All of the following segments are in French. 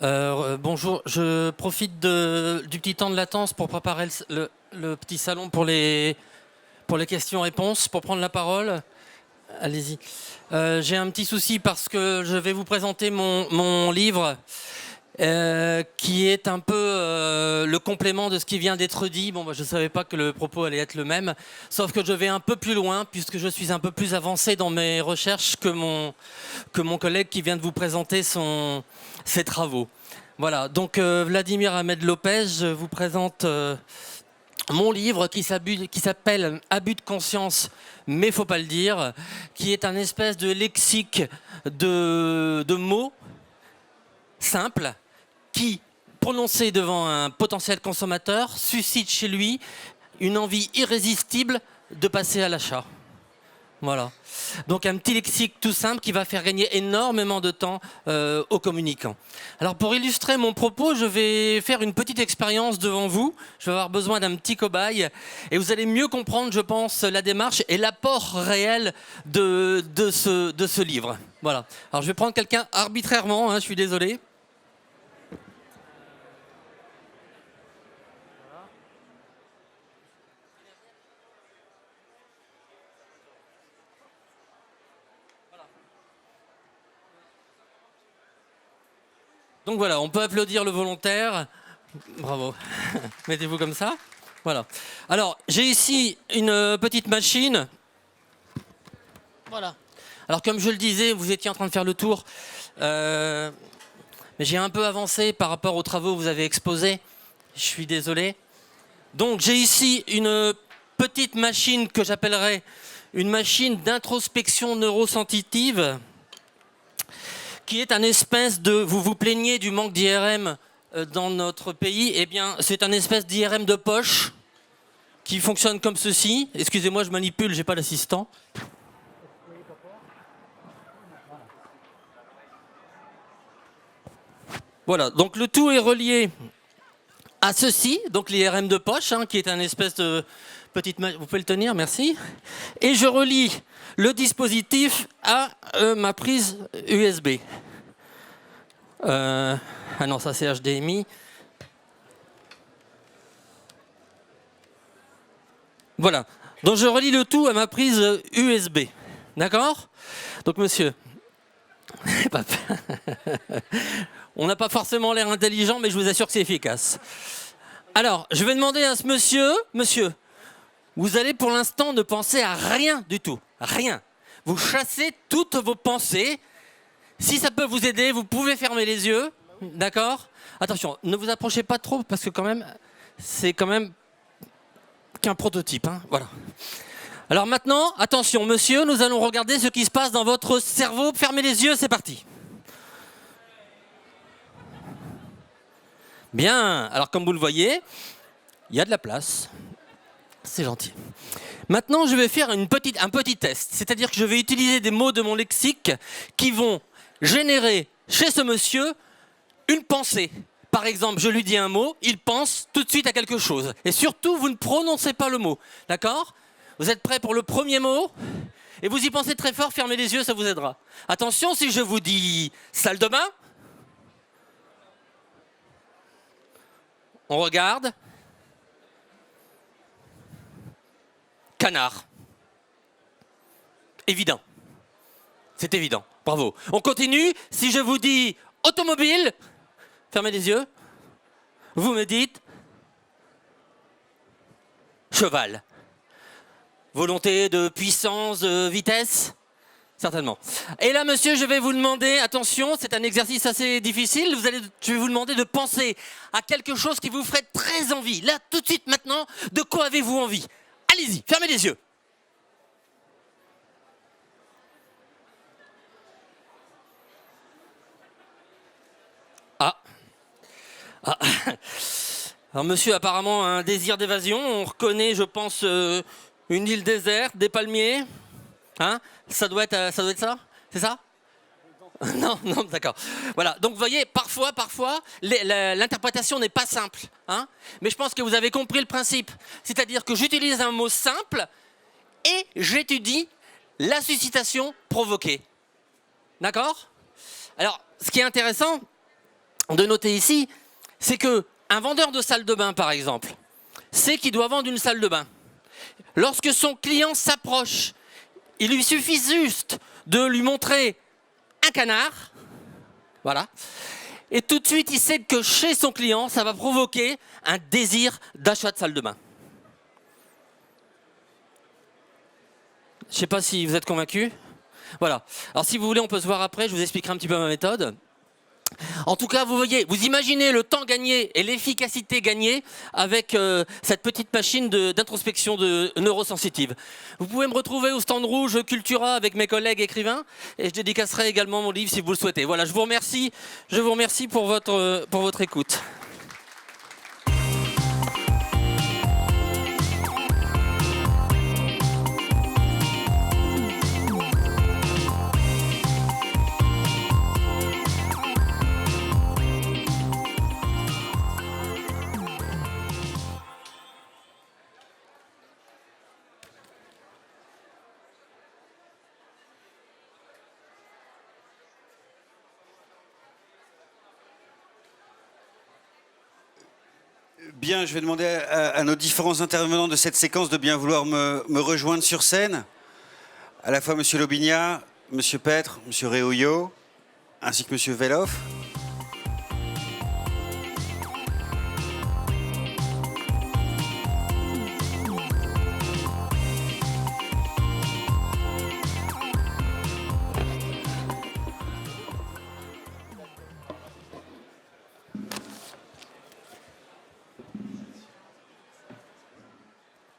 Bonjour, je profite du petit temps de latence pour préparer le petit salon pour les questions-réponses, pour prendre la parole. Allez-y. J'ai un petit souci parce que je vais vous présenter mon livre qui est un peu le complément de ce qui vient d'être dit. Bon, je ne savais pas que le propos allait être le même, sauf que je vais un peu plus loin puisque je suis un peu plus avancé dans mes recherches que mon collègue qui vient de vous présenter ses travaux. Voilà, donc Vladimir Ahmed Lopez, je vous présente mon livre qui s'appelle Abus de conscience, mais faut pas le dire, qui est un espèce de lexique de mots simples qui, prononcés devant un potentiel consommateur, suscite chez lui une envie irrésistible de passer à l'achat. Voilà. Donc un petit lexique tout simple qui va faire gagner énormément de temps aux communicants. Alors pour illustrer mon propos, je vais faire une petite expérience devant vous. Je vais avoir besoin d'un petit cobaye et vous allez mieux comprendre, je pense, la démarche et l'apport réel de ce livre. Voilà. Alors je vais prendre quelqu'un arbitrairement, je suis désolé. Donc voilà, on peut applaudir le volontaire. Bravo. Mettez-vous comme ça. Voilà. Alors, j'ai ici une petite machine. Voilà. Alors, comme je le disais, vous étiez en train de faire le tour. Mais j'ai un peu avancé par rapport aux travaux que vous avez exposés. Je suis désolé. Donc, j'ai ici une petite machine que j'appellerais une machine d'introspection neurosensitive, qui est un espèce de... Vous vous plaignez du manque d'IRM dans notre pays. Eh bien, c'est un espèce d'IRM de poche qui fonctionne comme ceci. Excusez-moi, je manipule, j'ai pas d'assistant. Voilà, donc le tout est relié à ceci, donc l'IRM de poche, qui est un espèce de petite... Vous pouvez le tenir, merci. Et je relie le dispositif à ma prise USB. Ah non, ça c'est HDMI. Voilà. Donc je relie le tout à ma prise USB. D'accord? Donc monsieur, on n'a pas forcément l'air intelligent, mais je vous assure que c'est efficace. Alors, je vais demander à ce monsieur, vous allez pour l'instant ne penser à rien du tout. Rien. Vous chassez toutes vos pensées. Si ça peut vous aider, vous pouvez fermer les yeux. D'accord? Attention, ne vous approchez pas trop parce que quand même, c'est quand même qu'un prototype. Voilà. Alors maintenant, attention, monsieur, nous allons regarder ce qui se passe dans votre cerveau. Fermez les yeux, c'est parti. Bien, alors comme vous le voyez, il y a de la place. C'est gentil. Maintenant, je vais faire un petit test. C'est-à-dire que je vais utiliser des mots de mon lexique qui vont générer chez ce monsieur une pensée. Par exemple, je lui dis un mot, il pense tout de suite à quelque chose. Et surtout, vous ne prononcez pas le mot. D'accord? Vous êtes prêts pour le premier mot? Et vous y pensez très fort, fermez les yeux, ça vous aidera. Attention, si je vous dis salle de bain, on regarde. Canard. Évident. C'est évident. Bravo. On continue. Si je vous dis automobile, fermez les yeux. Vous me dites cheval. Volonté de puissance, de vitesse? Certainement. Et là, monsieur, je vais vous demander, attention, c'est un exercice assez difficile, je vais vous demander de penser à quelque chose qui vous ferait très envie. Là, tout de suite, maintenant, de quoi avez-vous envie? Allez-y, fermez les yeux. Ah. Alors, monsieur, apparemment, a un désir d'évasion. On reconnaît, je pense, une île déserte, des palmiers. Ça doit être ça? C'est ça? Non, d'accord. Voilà, donc vous voyez, parfois, l'interprétation n'est pas simple. Mais je pense que vous avez compris le principe. C'est-à-dire que j'utilise un mot simple et j'étudie la suscitation provoquée. D'accord? Alors, ce qui est intéressant, de noter ici, c'est qu'un vendeur de salle de bain, par exemple, sait qu'il doit vendre une salle de bain. Lorsque son client s'approche, il lui suffit juste de lui montrer un canard, voilà, et tout de suite, il sait que chez son client, ça va provoquer un désir d'achat de salle de bain. Je ne sais pas si vous êtes convaincus. Voilà. Alors si vous voulez, on peut se voir après, je vous expliquerai un petit peu ma méthode. En tout cas, vous voyez, vous imaginez le temps gagné et l'efficacité gagnée avec cette petite machine d'introspection de neurosensitive. Vous pouvez me retrouver au stand rouge Cultura avec mes collègues écrivains et je dédicacerai également mon livre si vous le souhaitez. Voilà, je vous remercie pour votre écoute. Bien, je vais demander à nos différents intervenants de cette séquence de bien vouloir me rejoindre sur scène. À la fois Monsieur Lobinia, Monsieur Petre, Monsieur Réouillot, ainsi que Monsieur Veloff.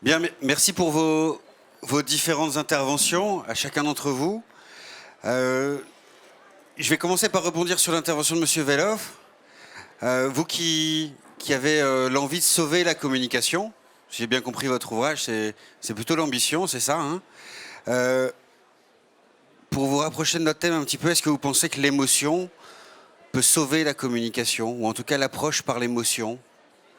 Bien, merci pour vos différentes interventions, à chacun d'entre vous. Je vais commencer par rebondir sur l'intervention de Monsieur Veloff. Vous qui avez l'envie de sauver la communication, j'ai bien compris votre ouvrage, c'est plutôt l'ambition, c'est ça, hein. Pour vous rapprocher de notre thème un petit peu, est-ce que vous pensez que l'émotion peut sauver la communication, ou en tout cas l'approche par l'émotion ?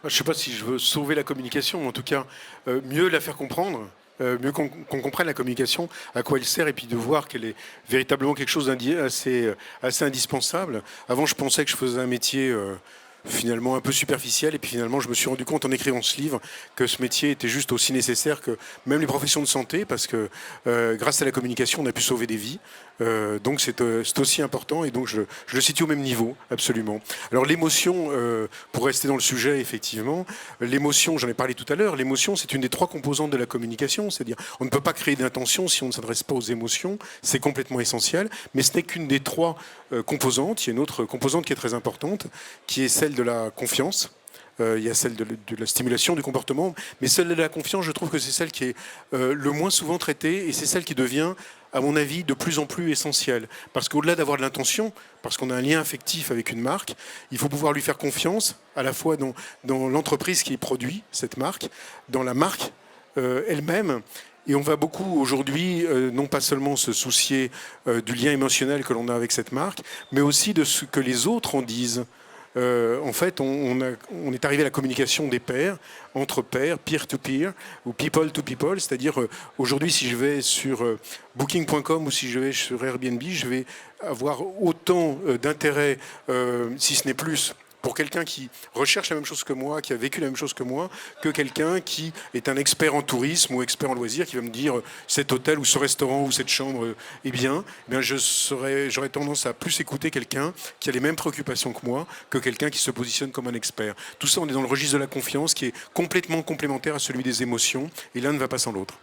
Je ne sais pas si je veux sauver la communication, mais en tout cas, mieux la faire comprendre, mieux qu'on comprenne la communication, à quoi elle sert, et puis de voir qu'elle est véritablement quelque chose assez indispensable. Avant, je pensais que je faisais un métier finalement un peu superficiel, et puis finalement, je me suis rendu compte en écrivant ce livre que ce métier était juste aussi nécessaire que même les professions de santé, parce que grâce à la communication, on a pu sauver des vies. Donc c'est aussi important, et donc je le situe au même niveau, absolument. Alors l'émotion, pour rester dans le sujet, effectivement, l'émotion, j'en ai parlé tout à l'heure, l'émotion c'est une des 3 composantes de la communication, c'est-à-dire on ne peut pas créer d'intention si on ne s'adresse pas aux émotions, c'est complètement essentiel, mais ce n'est qu'une des 3 composantes. Il y a une autre composante qui est très importante, qui est celle de la confiance. Il y a celle de la stimulation du comportement, mais celle de la confiance, je trouve que c'est celle qui est le moins souvent traitée, et c'est celle qui devient, à mon avis, de plus en plus essentielle. Parce qu'au-delà d'avoir de l'intention, parce qu'on a un lien affectif avec une marque, il faut pouvoir lui faire confiance, à la fois dans l'entreprise qui produit cette marque, dans la marque elle-même. Et on va beaucoup aujourd'hui, non pas seulement se soucier du lien émotionnel que l'on a avec cette marque, mais aussi de ce que les autres en disent. En fait, on est arrivé à la communication des pairs, entre pairs, peer-to-peer, ou people-to-people, c'est-à-dire aujourd'hui, si je vais sur booking.com ou si je vais sur Airbnb, je vais avoir autant d'intérêt, si ce n'est plus, pour quelqu'un qui recherche la même chose que moi, qui a vécu la même chose que moi, que quelqu'un qui est un expert en tourisme ou expert en loisirs, qui va me dire cet hôtel ou ce restaurant ou cette chambre est bien, eh bien j'aurais tendance à plus écouter quelqu'un qui a les mêmes préoccupations que moi, que quelqu'un qui se positionne comme un expert. Tout ça, on est dans le registre de la confiance qui est complètement complémentaire à celui des émotions, et l'un ne va pas sans l'autre.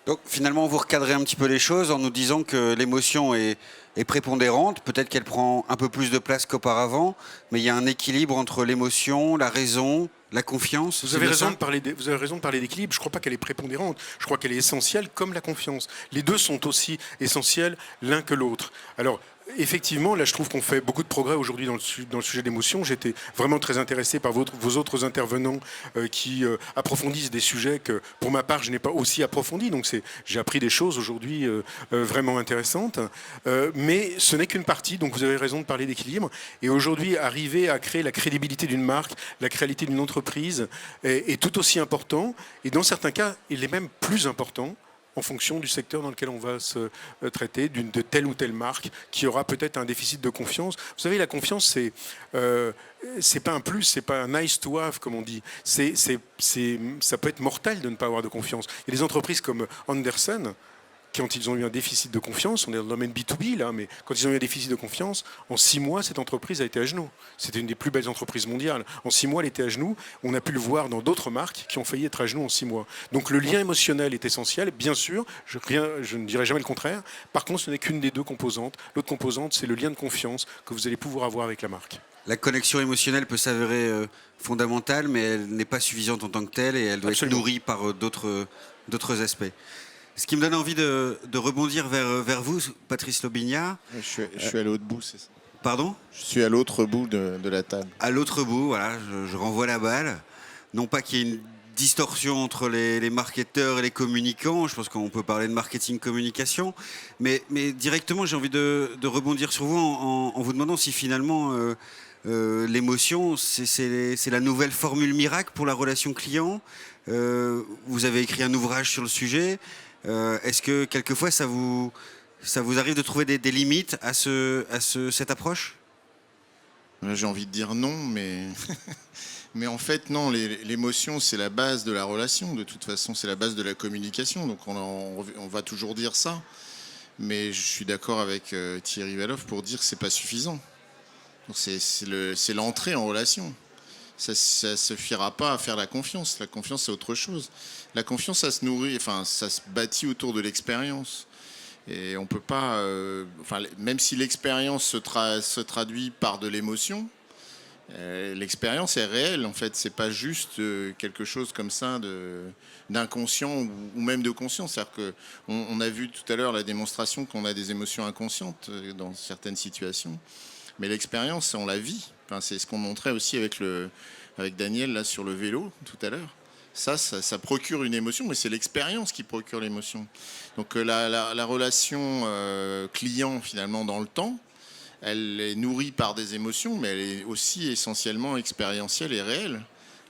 Donc finalement, vous recadrez un petit peu les choses en nous disant que l'émotion est prépondérante. Peut-être qu'elle prend un peu plus de place qu'auparavant, mais il y a un équilibre entre l'émotion, la raison, la confiance. Vous avez raison de parler d'équilibre. Je ne crois pas qu'elle est prépondérante. Je crois qu'elle est essentielle comme la confiance. Les deux sont aussi essentiels l'un que l'autre. Alors, effectivement, là, je trouve qu'on fait beaucoup de progrès aujourd'hui dans le sujet de l'émotion. J'étais vraiment très intéressé par vos autres intervenants qui approfondissent des sujets que, pour ma part, je n'ai pas aussi approfondis. Donc, j'ai appris des choses aujourd'hui vraiment intéressantes. Mais ce n'est qu'une partie. Donc, vous avez raison de parler d'équilibre. Et aujourd'hui, arriver à créer la crédibilité d'une marque, la crédibilité d'une entreprise est tout aussi important. Et dans certains cas, il est même plus important en fonction du secteur dans lequel on va se traiter, de telle ou telle marque, qui aura peut-être un déficit de confiance. Vous savez, la confiance, c'est pas un plus, c'est pas un nice to have, comme on dit. Ça peut être mortel de ne pas avoir de confiance. Il y a des entreprises comme Andersen, quand ils ont eu un déficit de confiance, on est dans le domaine B2B là, mais quand ils ont eu un déficit de confiance, en 6 mois, cette entreprise a été à genoux. C'était une des plus belles entreprises mondiales. En 6 mois, elle était à genoux. On a pu le voir dans d'autres marques qui ont failli être à genoux en 6 mois. Donc le lien émotionnel est essentiel, bien sûr, je ne dirai jamais le contraire. Par contre, ce n'est qu'une des deux composantes. L'autre composante, c'est le lien de confiance que vous allez pouvoir avoir avec la marque. La connexion émotionnelle peut s'avérer fondamentale, mais elle n'est pas suffisante en tant que telle et elle doit Absolument. être nourrie par d'autres aspects. Ce qui me donne envie de rebondir vers vous, Patrice Lobignat. Je suis à l'autre bout, c'est ça. Pardon ? Je suis à l'autre bout de la table. À l'autre bout, voilà, je renvoie la balle. Non pas qu'il y ait une distorsion entre les marketeurs et les communicants, je pense qu'on peut parler de marketing communication, mais directement j'ai envie de rebondir sur vous en vous demandant si finalement l'émotion, c'est la nouvelle formule miracle pour la relation client. Vous avez écrit un ouvrage sur le sujet. Est-ce que quelquefois ça vous arrive de trouver des limites à cette approche ? Là, j'ai envie de dire non, mais mais en fait non. L'émotion, c'est la base de la relation. De toute façon, c'est la base de la communication. Donc on va toujours dire ça. Mais je suis d'accord avec Thierry Valoff pour dire que c'est pas suffisant. Donc c'est l'entrée en relation. Ça ne suffira pas à faire la confiance. La confiance, c'est autre chose. La confiance, ça se nourrit, enfin, ça se bâtit autour de l'expérience. Et on peut pas, même si l'expérience se traduit par de l'émotion, l'expérience est réelle. En fait, c'est pas juste quelque chose comme ça d'inconscient ou même de conscient. C'est-à-dire que on a vu tout à l'heure la démonstration qu'on a des émotions inconscientes dans certaines situations. Mais l'expérience, on la vit. Enfin, c'est ce qu'on montrait aussi avec Daniel là sur le vélo tout à l'heure. Ça procure une émotion, mais c'est l'expérience qui procure l'émotion. Donc la relation client finalement dans le temps, elle est nourrie par des émotions, mais elle est aussi essentiellement expérientielle et réelle.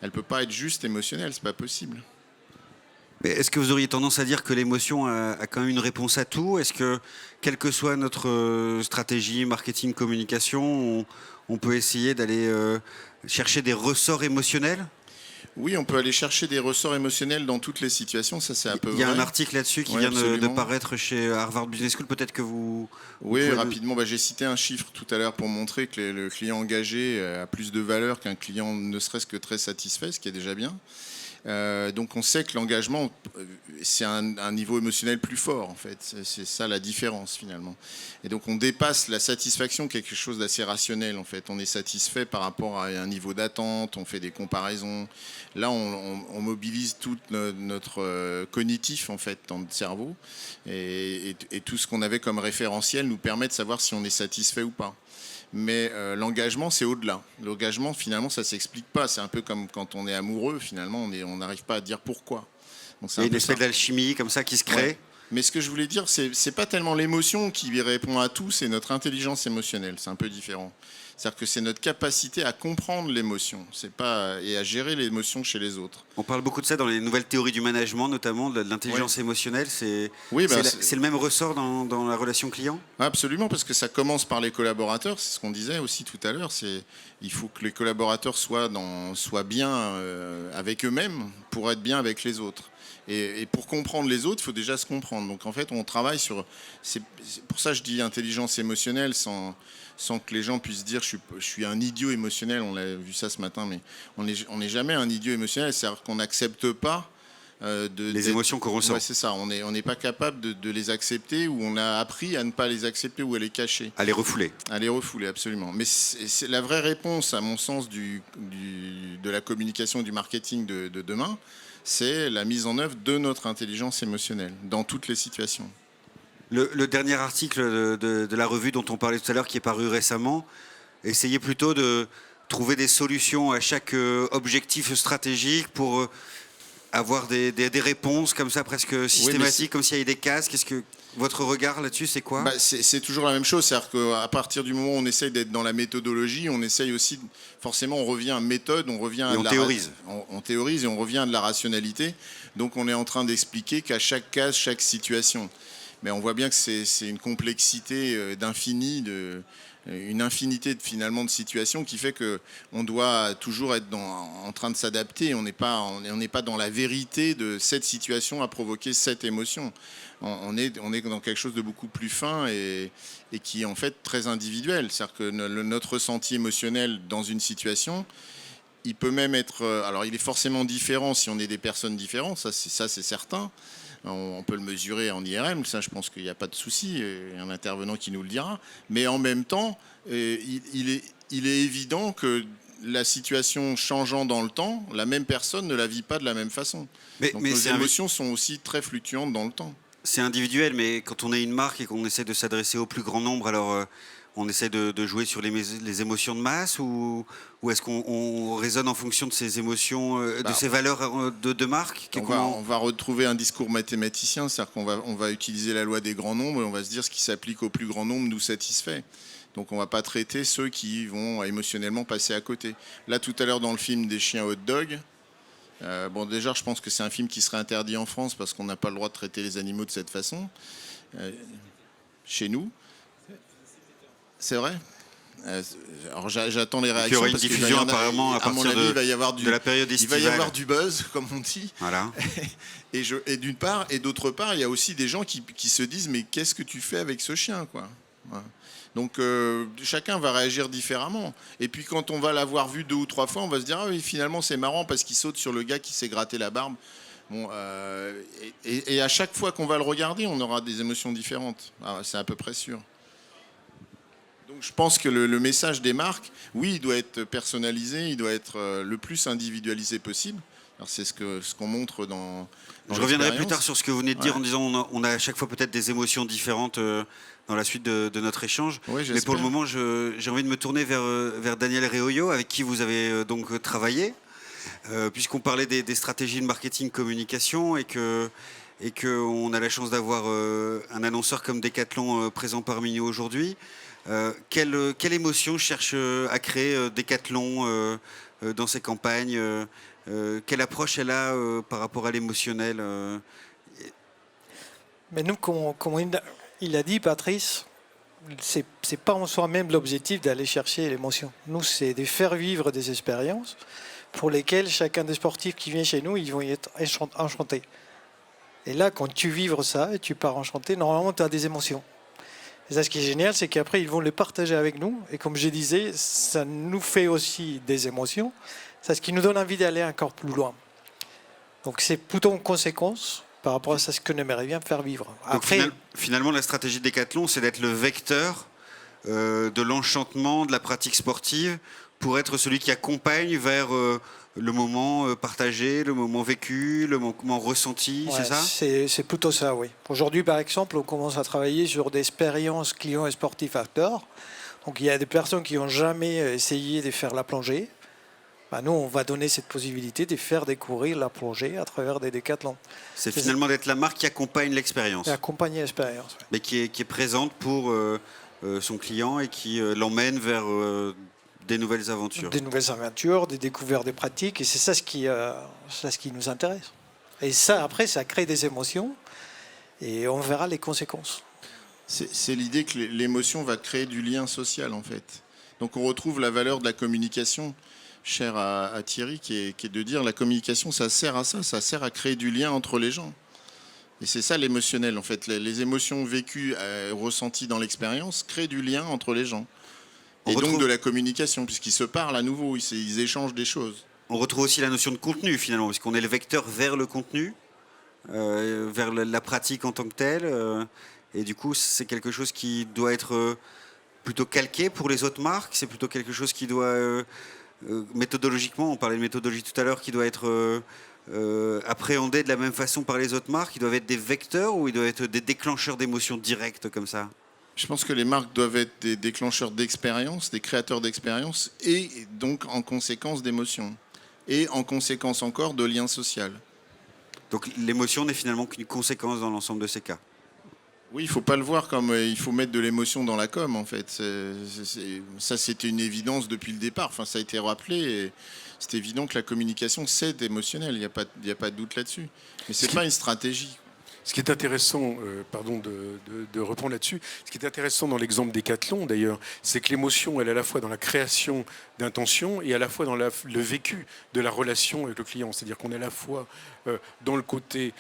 Elle ne peut pas être juste émotionnelle, c'est pas possible. Mais est-ce que vous auriez tendance à dire que l'émotion a quand même une réponse à tout ? Est-ce que, quelle que soit notre stratégie, marketing, communication, on peut essayer d'aller chercher des ressorts émotionnels ? Oui, on peut aller chercher des ressorts émotionnels dans toutes les situations, ça c'est un peu vrai. Il y a un article là-dessus qui vient de absolument. paraître chez Harvard Business School, peut-être que vous... Oui, rapidement, j'ai cité un chiffre tout à l'heure pour montrer que le client engagé a plus de valeur qu'un client ne serait-ce que très satisfait, ce qui est déjà bien. Donc on sait que l'engagement, c'est un niveau émotionnel plus fort en fait. C'est ça la différence finalement. Et donc on dépasse la satisfaction, quelque chose d'assez rationnel en fait. On est satisfait par rapport à un niveau d'attente, on fait des comparaisons. Là on mobilise tout notre cognitif en fait dans notre cerveau. Et tout ce qu'on avait comme référentiel nous permet de savoir si on est satisfait ou pas. Mais l'engagement, c'est au-delà. L'engagement, finalement, ça ne s'explique pas. C'est un peu comme quand on est amoureux, finalement, on n'arrive pas à dire pourquoi. Donc, Il y a une espèce d'alchimie comme ça qui se crée. Ouais. Mais ce que je voulais dire, c'est pas tellement l'émotion qui répond à tout, c'est notre intelligence émotionnelle. C'est un peu différent. C'est-à-dire que c'est notre capacité à comprendre l'émotion, et à gérer l'émotion chez les autres. On parle beaucoup de ça dans les nouvelles théories du management, notamment de l'intelligence émotionnelle. C'est le même ressort dans la relation client ? Absolument, parce que ça commence par les collaborateurs. C'est ce qu'on disait aussi tout à l'heure. Il faut que les collaborateurs soient bien avec eux-mêmes pour être bien avec les autres. Et pour comprendre les autres, il faut déjà se comprendre. Donc en fait, on travaille sur... C'est pour ça que je dis intelligence émotionnelle sans que les gens puissent dire je suis un idiot émotionnel. On l'a vu ça ce matin, mais on n'est jamais un idiot émotionnel. C'est-à-dire qu'on n'accepte pas les émotions qu'on ressent. Ouais, c'est ça. On n'est pas capable de les accepter, ou on a appris à ne pas les accepter ou à les cacher. À les refouler. À les refouler, absolument. Mais c'est la vraie réponse, à mon sens, de la communication et du marketing de demain, c'est la mise en œuvre de notre intelligence émotionnelle dans toutes les situations. Le dernier article de la revue dont on parlait tout à l'heure, qui est paru récemment, essayait plutôt de trouver des solutions à chaque objectif stratégique pour avoir des réponses comme ça presque systématiques, comme s'il y avait des casques. Votre regard là-dessus, c'est quoi? C'est toujours la même chose, c'est-à-dire qu'à partir du moment où on essaye d'être dans la méthodologie, on essaye aussi, forcément on revient à méthode, on revient à on théorise. On théorise et on revient à de la rationalité. Donc on est en train d'expliquer qu'à chaque case, chaque situation. Mais on voit bien que c'est une complexité d'infini, une infinité finalement de situations qui fait qu'on doit toujours être en train de s'adapter. On n'est pas dans la vérité de cette situation a provoqué cette émotion. On est dans quelque chose de beaucoup plus fin et qui est en fait très individuel. C'est-à-dire que notre ressenti émotionnel dans une situation, il peut même être... Alors il est forcément différent si on est des personnes différentes, ça c'est certain. On peut le mesurer en IRM, ça je pense qu'il n'y a pas de souci, il y a un intervenant qui nous le dira. Mais en même temps, il est évident que la situation changeant dans le temps, la même personne ne la vit pas de la même façon. Donc nos émotions sont aussi très fluctuantes dans le temps. C'est individuel, mais quand on est une marque et qu'on essaie de s'adresser au plus grand nombre, alors on essaie de jouer sur les émotions de masse ou est-ce qu'on raisonne en fonction de ces émotions, de ces valeurs de marque? On va retrouver un discours mathématicien, c'est-à-dire qu'on va utiliser la loi des grands nombres et on va se dire ce qui s'applique au plus grand nombre nous satisfait. Donc on ne va pas traiter ceux qui vont émotionnellement passer à côté. Là, tout à l'heure, dans le film des chiens hot dog, déjà, je pense que c'est un film qui serait interdit en France parce qu'on n'a pas le droit de traiter les animaux de cette façon. Chez nous. C'est vrai. Alors j'attends les réactions. Il y aura une diffusion apparemment à partir de la période estivale. Il va y avoir du buzz, comme on dit. Voilà. Et d'une part, et d'autre part, il y a aussi des gens qui se disent mais qu'est-ce que tu fais avec ce chien, quoi. Voilà. Donc chacun va réagir différemment. Et puis quand on va l'avoir vu 2 ou 3 fois, on va se dire ah oui, finalement c'est marrant parce qu'il saute sur le gars qui s'est gratté la barbe. Bon, et à chaque fois qu'on va le regarder, on aura des émotions différentes. C'est à peu près sûr. Donc je pense que le message des marques, oui, il doit être personnalisé, il doit être le plus individualisé possible. Alors c'est ce qu'on montre dans je reviendrai plus tard sur ce que vous venez de dire en disant on a à chaque fois peut-être des émotions différentes dans la suite de notre échange. Oui, mais pour le moment, j'ai envie de me tourner vers Daniel Reollo, avec qui vous avez donc travaillé, puisqu'on parlait des stratégies de marketing communication et qu'on a la chance d'avoir un annonceur comme Decathlon présent parmi nous aujourd'hui. Quelle émotion cherche à créer Decathlon dans ses campagnes? Quelle approche elle a par rapport à l'émotionnel? Mais nous, comme il a dit, Patrice, c'est pas en soi-même l'objectif d'aller chercher l'émotion. Nous, c'est de faire vivre des expériences pour lesquelles chacun des sportifs qui vient chez nous, ils vont y être enchantés. Et là, quand tu vivres ça et tu pars enchanté, normalement, tu as des émotions. Et ça, ce qui est génial, c'est qu'après, ils vont les partager avec nous. Et comme je disais, ça nous fait aussi des émotions. C'est ce qui nous donne envie d'aller encore plus loin. Donc, c'est plutôt une conséquence par rapport à ce qu'on aimerait bien faire vivre. Après, donc, finalement, la stratégie de Decathlon, c'est d'être le vecteur de l'enchantement, de la pratique sportive, pour être celui qui accompagne vers le moment partagé, le moment vécu, le moment ressenti, ouais, c'est ça? C'est plutôt ça, oui. Aujourd'hui, par exemple, on commence à travailler sur des expériences clients et sportifs acteurs. Donc, il y a des personnes qui n'ont jamais essayé de faire la plongée. Nous, on va donner cette possibilité de faire découvrir la plongée à travers des décathlons. C'est finalement d'être la marque qui accompagne l'expérience. Accompagner l'expérience. Ouais. Mais qui est présente pour son client et qui l'emmène vers des nouvelles aventures. Des nouvelles aventures, des découvertes, des pratiques. Et c'est ça ce qui nous intéresse. Et ça, après, ça crée des émotions. Et on verra les conséquences. C'est l'idée que l'émotion va créer du lien social, en fait. Donc on retrouve la valeur de la communication, chère à Thierry, qui est de dire la communication, ça sert à ça sert à créer du lien entre les gens. Et c'est ça l'émotionnel, en fait. Les émotions vécues, ressenties dans l'expérience, créent du lien entre les gens. Et donc de la communication, puisqu'ils se parlent à nouveau, ils échangent des choses. On retrouve aussi la notion de contenu, finalement, puisqu'on est le vecteur vers le contenu, vers la pratique en tant que telle. Et du coup, c'est quelque chose qui doit être plutôt calqué pour les autres marques. C'est plutôt quelque chose qui doit... méthodologiquement, on parlait de méthodologie tout à l'heure, qui doit être appréhendé de la même façon par les autres marques. Ils doivent être des vecteurs ou ils doivent être des déclencheurs d'émotions directes comme ça? Je pense que les marques doivent être des déclencheurs d'expérience, des créateurs d'expérience et donc en conséquence d'émotions. Et en conséquence encore de lien social. Donc l'émotion n'est finalement qu'une conséquence dans l'ensemble de ces cas. Donc l'émotion n'est finalement qu'une conséquence dans l'ensemble de ces cas. Oui, il faut pas le voir comme il faut mettre de l'émotion dans la com, en fait. Ça, c'était une évidence depuis le départ. Enfin, ça a été rappelé. Et c'est évident que la communication, c'est émotionnel. Il y a pas de doute là-dessus. Mais c'est pas une stratégie. Ce qui est intéressant, pardon de reprendre là-dessus, ce qui est intéressant dans l'exemple Décathlon d'ailleurs, c'est que l'émotion, elle est à la fois dans la création d'intention et à la fois dans le vécu de la relation avec le client. C'est-à-dire qu'on est à la fois dans le côté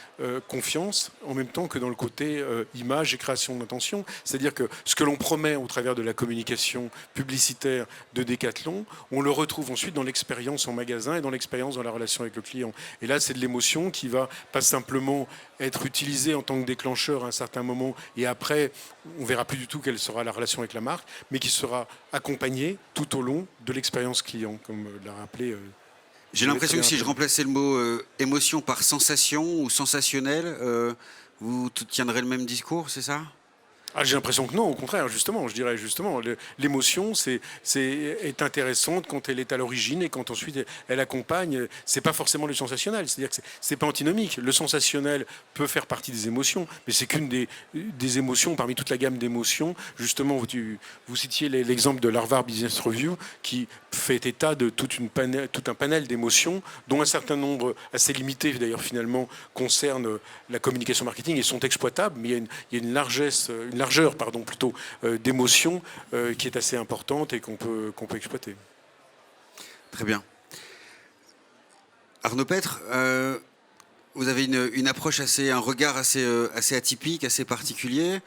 confiance, en même temps que dans le côté image et création d'intention. C'est-à-dire que ce que l'on promet au travers de la communication publicitaire de Décathlon, on le retrouve ensuite dans l'expérience en magasin et dans l'expérience dans la relation avec le client. Et là, c'est de l'émotion qui va pas simplement être utilisée en tant que déclencheur à un certain moment et après on verra plus du tout quelle sera la relation avec la marque, mais qui sera accompagnée tout au long de l'expérience client, comme l'a rappelé. J'ai l'impression que si je remplaçais le mot émotion par sensation ou sensationnel, vous tiendrez le même discours, c'est ça ? Ah, j'ai l'impression que non, au contraire, justement, je dirais justement, l'émotion est intéressante quand elle est à l'origine et quand ensuite elle accompagne. C'est pas forcément le sensationnel, c'est-à-dire que c'est pas antinomique. Le sensationnel peut faire partie des émotions, mais c'est qu'une des émotions parmi toute la gamme d'émotions. Justement, vous citiez l'exemple de l'Harvard Business Review qui fait état de tout un panel d'émotions, dont un certain nombre assez limité d'ailleurs finalement concerne la communication marketing et sont exploitables, mais il y a une largeur d'émotions qui est assez importante et qu'on peut exploiter. Très bien. Arnaud Pêtre, vous avez une approche un regard assez atypique, assez particulier.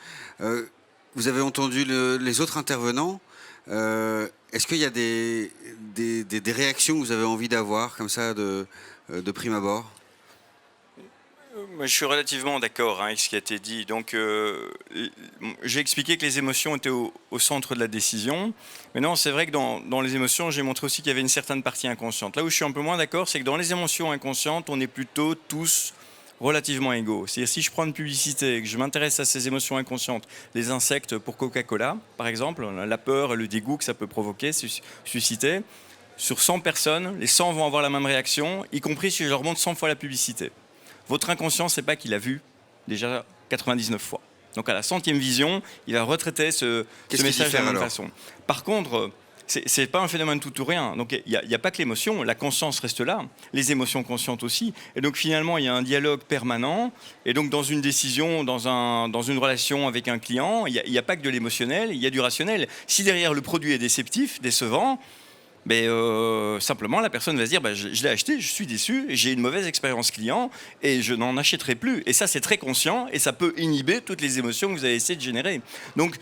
Vous avez entendu les autres intervenants. Est-ce qu'il y a des réactions que vous avez envie d'avoir comme ça de prime abord ? Moi, je suis relativement d'accord avec ce qui a été dit. Donc, j'ai expliqué que les émotions étaient au centre de la décision. Mais non, c'est vrai que dans les émotions, j'ai montré aussi qu'il y avait une certaine partie inconsciente. Là où je suis un peu moins d'accord, c'est que dans les émotions inconscientes, on est plutôt tous relativement égaux. C'est-à-dire, si je prends une publicité et que je m'intéresse à ces émotions inconscientes, les insectes pour Coca-Cola, par exemple, la peur et le dégoût que ça peut provoquer, susciter, sur 100 personnes, les 100 vont avoir la même réaction, y compris si je leur montre 100 fois la publicité. Votre inconscient, c'est pas qu'il a vu déjà 99 fois. Donc à la 100e vision, il va retraiter ce message de la même façon. Par contre, c'est pas un phénomène tout ou rien. Donc il n'y a pas que l'émotion, la conscience reste là, les émotions conscientes aussi. Et donc finalement, il y a un dialogue permanent. Et donc dans une décision, dans une relation avec un client, il n'y a pas que de l'émotionnel, il y a du rationnel. Si derrière le produit est déceptif, décevant, simplement la personne va se dire je l'ai acheté, je suis déçu, j'ai une mauvaise expérience client et je n'en achèterai plus. Et ça, c'est très conscient et ça peut inhiber toutes les émotions que vous avez essayé de générer. Donc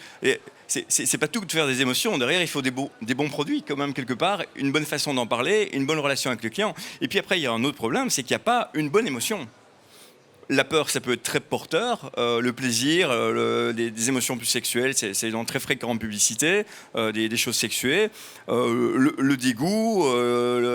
c'est pas tout que de faire des émotions. Derrière, il faut des bons produits quand même quelque part, une bonne façon d'en parler, une bonne relation avec le client. Et puis après, il y a un autre problème, c'est qu'il n'y a pas une bonne émotion. La peur, ça peut être très porteur. Le plaisir, des émotions plus sexuelles, c'est très fréquent en publicité, des choses sexuées. Le dégoût,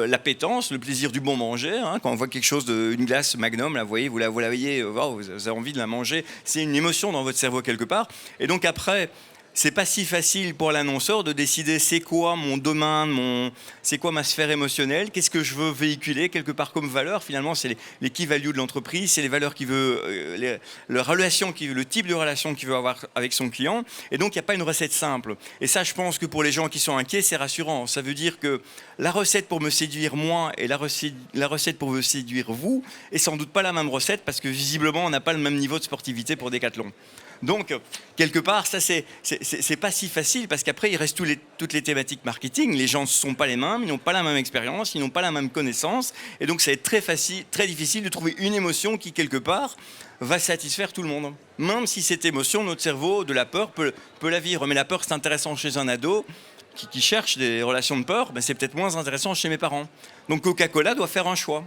l'appétence, le plaisir du bon manger. Hein, quand on voit quelque chose, une glace Magnum, là, vous la voyez, vous avez envie de la manger. C'est une émotion dans votre cerveau quelque part. Et donc après, c'est pas si facile pour l'annonceur de décider c'est quoi mon domaine, c'est quoi ma sphère émotionnelle, qu'est-ce que je veux véhiculer quelque part comme valeur. Finalement, c'est les key values de l'entreprise, c'est les valeurs qu'il veut, le type de relation qu'il veut avoir avec son client. Et donc, il n'y a pas une recette simple. Et ça, je pense que pour les gens qui sont inquiets, c'est rassurant. Ça veut dire que la recette pour me séduire moi et la recette pour me séduire vous est sans doute pas la même recette parce que visiblement, on n'a pas le même niveau de sportivité pour Décathlon. Donc, quelque part, ça, c'est pas si facile parce qu'après, il reste toutes les thématiques marketing. Les gens ne sont pas les mêmes, ils n'ont pas la même expérience, ils n'ont pas la même connaissance. Et donc, ça va être très difficile de trouver une émotion qui, quelque part, va satisfaire tout le monde. Même si cette émotion, notre cerveau, de la peur, peut la vivre. Mais la peur, c'est intéressant chez un ado qui cherche des relations de peur, c'est peut-être moins intéressant chez mes parents. Donc, Coca-Cola doit faire un choix.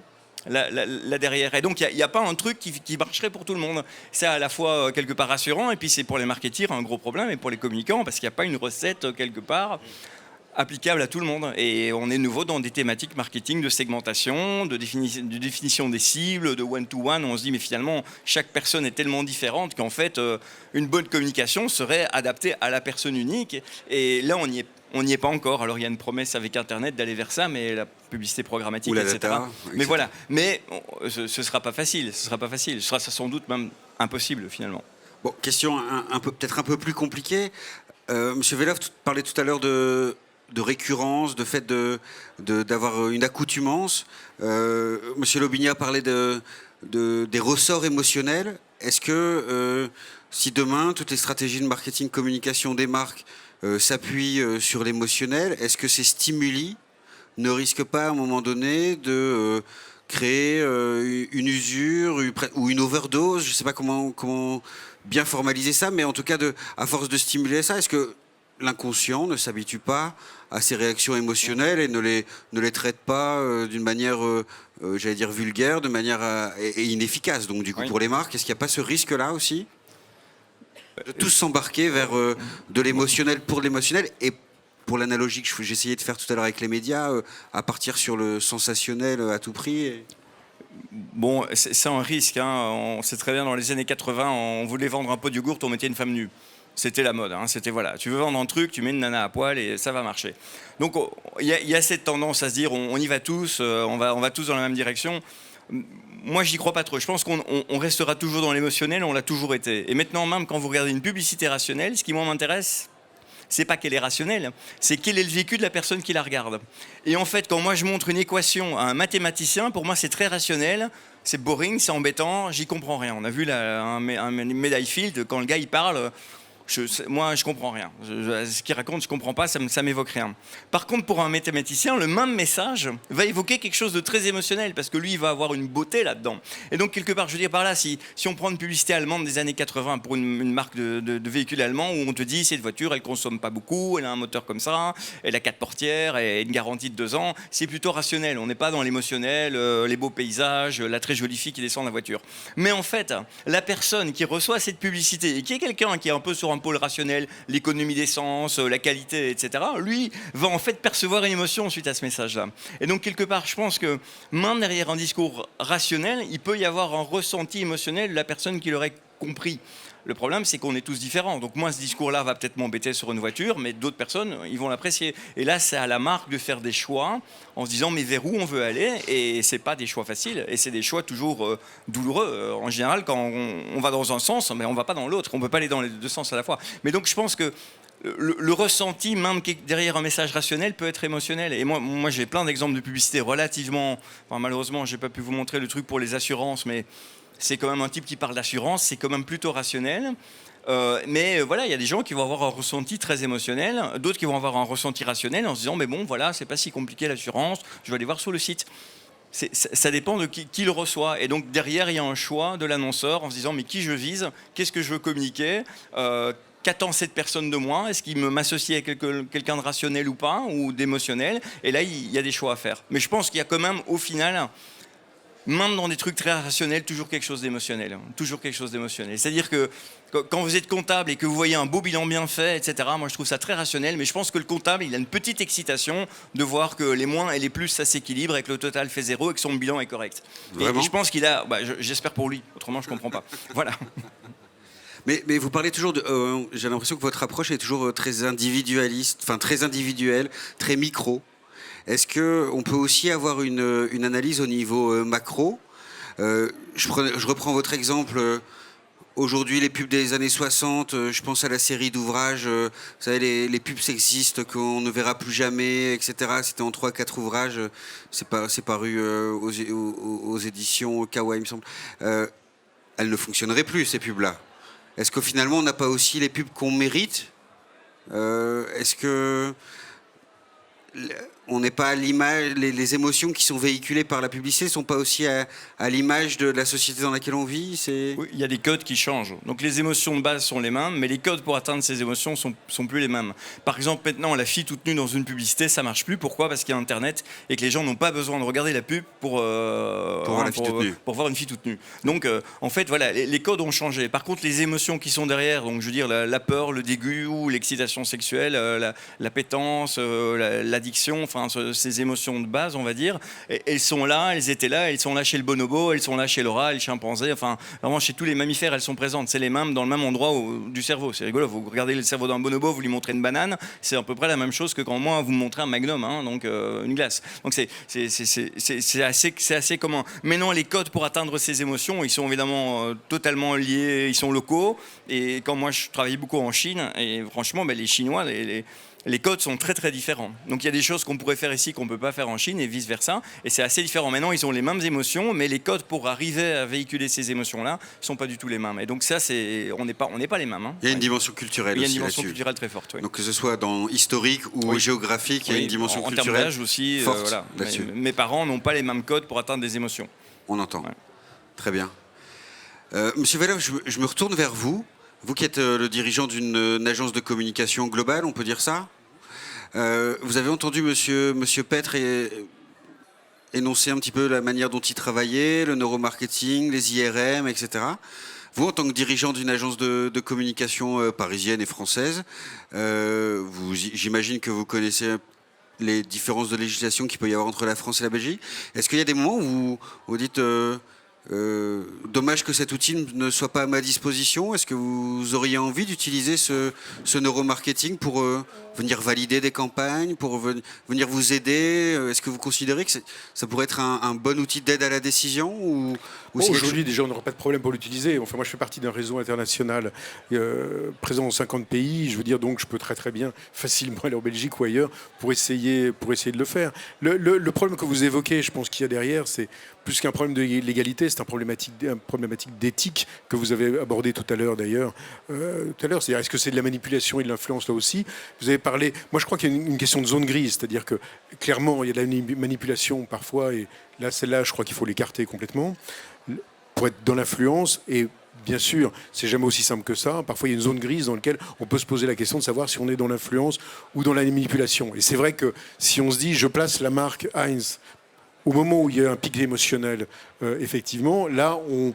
Là derrière. Et donc, il n'y a pas un truc qui marcherait pour tout le monde. C'est à la fois quelque part rassurant, et puis c'est pour les marketeurs un gros problème, et pour les communicants, parce qu'il n'y a pas une recette quelque part applicable à tout le monde. Et on est de nouveau dans des thématiques marketing, de segmentation, de définition des cibles, de one-to-one. On se dit, mais finalement, chaque personne est tellement différente qu'en fait, une bonne communication serait adaptée à la personne unique. Et là, on n'y est pas encore. Alors il y a une promesse avec Internet d'aller vers ça, mais la publicité programmatique, etc. Data, mais voilà. Mais ce sera pas facile. Ce sera sans doute même impossible finalement. Bon, question peut-être un peu plus compliquée. Monsieur Velov parlait tout à l'heure de récurrence, de fait d'avoir une accoutumance. Monsieur Lobinia parlait des ressorts émotionnels. Est-ce que si demain toutes les stratégies de marketing communication des marques s'appuient sur l'émotionnel, est-ce que ces stimuli ne risquent pas à un moment donné de créer une usure ou une overdose? Je ne sais pas comment bien formaliser ça, mais en tout cas, à force de stimuler ça, est-ce que l'inconscient ne s'habitue pas à ces réactions émotionnelles et ne les traite pas d'une manière, j'allais dire, vulgaire, de manière et inefficace? Donc du coup, pour les marques, est-ce qu'il n'y a pas ce risque-là aussi de tous s'embarquer vers de l'émotionnel pour l'émotionnel et pour l'analogie que j'essayais de faire tout à l'heure avec les médias, à partir sur le sensationnel à tout prix Bon, c'est un risque. On sait très bien, dans les années 80, on voulait vendre un pot de yogourt, on mettait une femme nue. C'était la mode. C'était voilà. Tu veux vendre un truc, tu mets une nana à poil et ça va marcher. Donc il y a cette tendance à se dire on y va tous, on va tous dans la même direction. Moi, j'y crois pas trop. Je pense qu'on restera toujours dans l'émotionnel, on l'a toujours été. Et maintenant, même quand vous regardez une publicité rationnelle, ce qui moi m'intéresse, c'est pas qu'elle est rationnelle, c'est quel est le vécu de la personne qui la regarde. Et en fait, quand moi je montre une équation à un mathématicien, pour moi c'est très rationnel, c'est boring, c'est embêtant, j'y comprends rien. On a vu un médaille field, quand le gars il parle, moi je comprends rien. Ce qu'il raconte, je comprends pas, ça m'évoque rien. Par contre, pour un mathématicien, le même message va évoquer quelque chose de très émotionnel, parce que lui il va avoir une beauté là-dedans. Et donc quelque part, je veux dire par là, si on prend une publicité allemande des années 80 pour une marque de véhicules allemands, où on te dit cette voiture elle consomme pas beaucoup, elle a un moteur comme ça, elle a 4 portières et une garantie de 2 ans, c'est plutôt rationnel. On n'est pas dans l'émotionnel, les beaux paysages, la très jolie fille qui descend de la voiture. Mais en fait, la personne qui reçoit cette publicité et qui est quelqu'un qui est un peu sur un pôle rationnel, l'économie d'essence, la qualité, etc., lui va en fait percevoir une émotion suite à ce message-là. Et donc quelque part, je pense que même derrière un discours rationnel, il peut y avoir un ressenti émotionnel de la personne qui l'aurait compris. Le problème, c'est qu'on est tous différents. Donc moi, ce discours-là va peut-être m'embêter sur une voiture, mais d'autres personnes, ils vont l'apprécier. Et là, c'est à la marque de faire des choix en se disant, mais vers où on veut aller? Et c'est pas des choix faciles. Et c'est des choix toujours douloureux. En général, quand on va dans un sens, mais on va pas dans l'autre. On peut pas aller dans les deux sens à la fois. Mais donc, je pense que le ressenti, même derrière un message rationnel, peut être émotionnel. Et moi j'ai plein d'exemples de publicité relativement... Enfin, malheureusement, j'ai pas pu vous montrer le truc pour les assurances, mais... C'est quand même un type qui parle d'assurance, c'est quand même plutôt rationnel. Mais voilà, il y a des gens qui vont avoir un ressenti très émotionnel, d'autres qui vont avoir un ressenti rationnel en se disant, mais bon, voilà, c'est pas si compliqué l'assurance, je vais aller voir sur le site. Ça dépend de qui le reçoit. Et donc derrière, il y a un choix de l'annonceur en se disant, mais qui je vise, qu'est-ce que je veux communiquer, qu'attend cette personne de moi, est-ce qu'il m'associe avec quelqu'un de rationnel ou pas, ou d'émotionnel. Et là, il y a des choix à faire. Mais je pense qu'il y a quand même, au final... Même dans des trucs très rationnels, toujours quelque chose d'émotionnel. Toujours quelque chose d'émotionnel. C'est-à-dire que quand vous êtes comptable et que vous voyez un beau bilan bien fait, etc., moi je trouve ça très rationnel, mais je pense que le comptable, il a une petite excitation de voir que les moins et les plus, ça s'équilibre et que le total fait 0 et que son bilan est correct. Et je pense qu'il a... j'espère pour lui, autrement je ne comprends pas. Voilà. Mais vous parlez toujours de... j'ai l'impression que votre approche est toujours très individualiste, enfin très individuelle, très micro. Est-ce qu'on peut aussi avoir une analyse au niveau macro? Je reprends votre exemple. Aujourd'hui, les pubs des années 60, je pense à la série d'ouvrages, vous savez, les pubs sexistes qu'on ne verra plus jamais, etc. C'était en 3-4 ouvrages. C'est paru aux éditions Kawa, il me semble. Elles ne fonctionneraient plus, ces pubs-là. Est-ce que finalement, on n'a pas aussi les pubs qu'on mérite? Est-ce que... on n'est pas à l'image, les émotions qui sont véhiculées par la publicité ne sont pas aussi à l'image de la société dans laquelle on vit? Oui, il y a des codes qui changent. Donc les émotions de base sont les mêmes, mais les codes pour atteindre ces émotions sont plus les mêmes. Par exemple, maintenant, la fille toute nue dans une publicité, ça marche plus. Pourquoi? Parce qu'il y a Internet et que les gens n'ont pas besoin de regarder la pub pour voir une fille toute nue. Donc, en fait, voilà, les codes ont changé. Par contre, les émotions qui sont derrière, donc je veux dire la peur, le dégoût, l'excitation sexuelle, l'appétence, l'addiction, enfin enfin, ces émotions de base, on va dire, elles sont là, elles étaient là, elles sont là chez le bonobo, elles sont là chez le rat, le chimpanzé, enfin, vraiment chez tous les mammifères, elles sont présentes. C'est les mêmes dans le même endroit du cerveau. C'est rigolo, vous regardez le cerveau d'un bonobo, vous lui montrez une banane, c'est à peu près la même chose que quand moi, vous me montrez un magnum, hein, donc une glace. Donc c'est assez commun. Maintenant, les codes pour atteindre ces émotions, ils sont évidemment totalement liés, ils sont locaux. Et quand moi, je travaillais beaucoup en Chine, et franchement, les Chinois, les codes sont très très différents. Donc il y a des choses qu'on pourrait faire ici qu'on ne peut pas faire en Chine et vice versa. Et c'est assez différent. Maintenant, ils ont les mêmes émotions, mais les codes pour arriver à véhiculer ces émotions-là ne sont pas du tout les mêmes. Et donc ça, on n'est pas les mêmes. Hein. Il y a une dimension culturelle. Il y a une aussi dimension là-dessus. culturelle très forte. Oui. Donc que ce soit dans historique ou géographique, il y a une dimension en culturelle termes d'âge aussi. forte Voilà. là-dessus. Mes parents n'ont pas les mêmes codes pour atteindre des émotions. On entend. Ouais. Très bien. Monsieur Velov, je me retourne vers vous. Vous qui êtes le dirigeant d'une agence de communication globale, on peut dire ça. Vous avez entendu Monsieur Petre énoncer un petit peu la manière dont il travaillait, le neuromarketing, les IRM, etc. Vous, en tant que dirigeant d'une agence de communication parisienne et française, j'imagine que vous connaissez les différences de législation qu'il peut y avoir entre la France et la Belgique. Est-ce qu'il y a des moments où vous dites dommage que cet outil ne soit pas à ma disposition? Est-ce que vous auriez envie d'utiliser ce neuromarketing pour venir valider des campagnes, pour venir vous aider? Est-ce que vous considérez que ça pourrait être un bon outil d'aide à la décision ou Aujourd'hui, déjà, on n'aura pas de problème pour l'utiliser. Enfin, moi, je fais partie d'un réseau international présent dans 50 pays. Je veux dire, donc, je peux très très bien, facilement aller en Belgique ou ailleurs pour essayer de le faire. Le problème que vous évoquez, je pense qu'il y a derrière, c'est plus qu'un problème de légalité, c'est un problématique d'éthique que vous avez abordé tout à l'heure d'ailleurs. C'est-à-dire, est-ce que c'est de la manipulation et de l'influence là aussi? Vous avez parlé, moi je crois qu'il y a une question de zone grise, c'est-à-dire que clairement il y a de la manipulation parfois, et là celle-là je crois qu'il faut l'écarter complètement pour être dans l'influence. Et bien sûr, c'est jamais aussi simple que ça. Parfois, il y a une zone grise dans laquelle on peut se poser la question de savoir si on est dans l'influence ou dans la manipulation. Et c'est vrai que si on se dit, je place la marque Heinz au moment où il y a un pic émotionnel, effectivement, là, on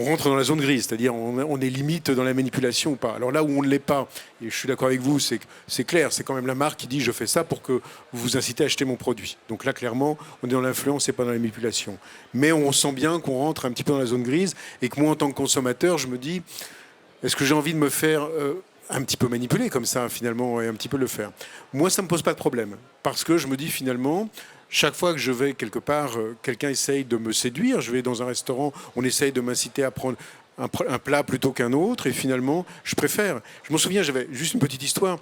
rentre dans la zone grise, c'est-à-dire on est limite dans la manipulation ou pas. Alors là où on ne l'est pas, et je suis d'accord avec vous, c'est clair, c'est quand même la marque qui dit je fais ça pour que vous vous incitez à acheter mon produit. Donc là, clairement, on est dans l'influence et pas dans la manipulation. Mais on sent bien qu'on rentre un petit peu dans la zone grise et que moi, en tant que consommateur, je me dis, est-ce que j'ai envie de me faire un petit peu manipuler comme ça, finalement, et un petit peu le faire? Moi, ça ne me pose pas de problème, parce que je me dis, finalement, chaque fois que je vais quelque part, quelqu'un essaye de me séduire. Je vais dans un restaurant, on essaye de m'inciter à prendre un plat plutôt qu'un autre, et finalement, je préfère. Je m'en souviens, j'avais juste une petite histoire.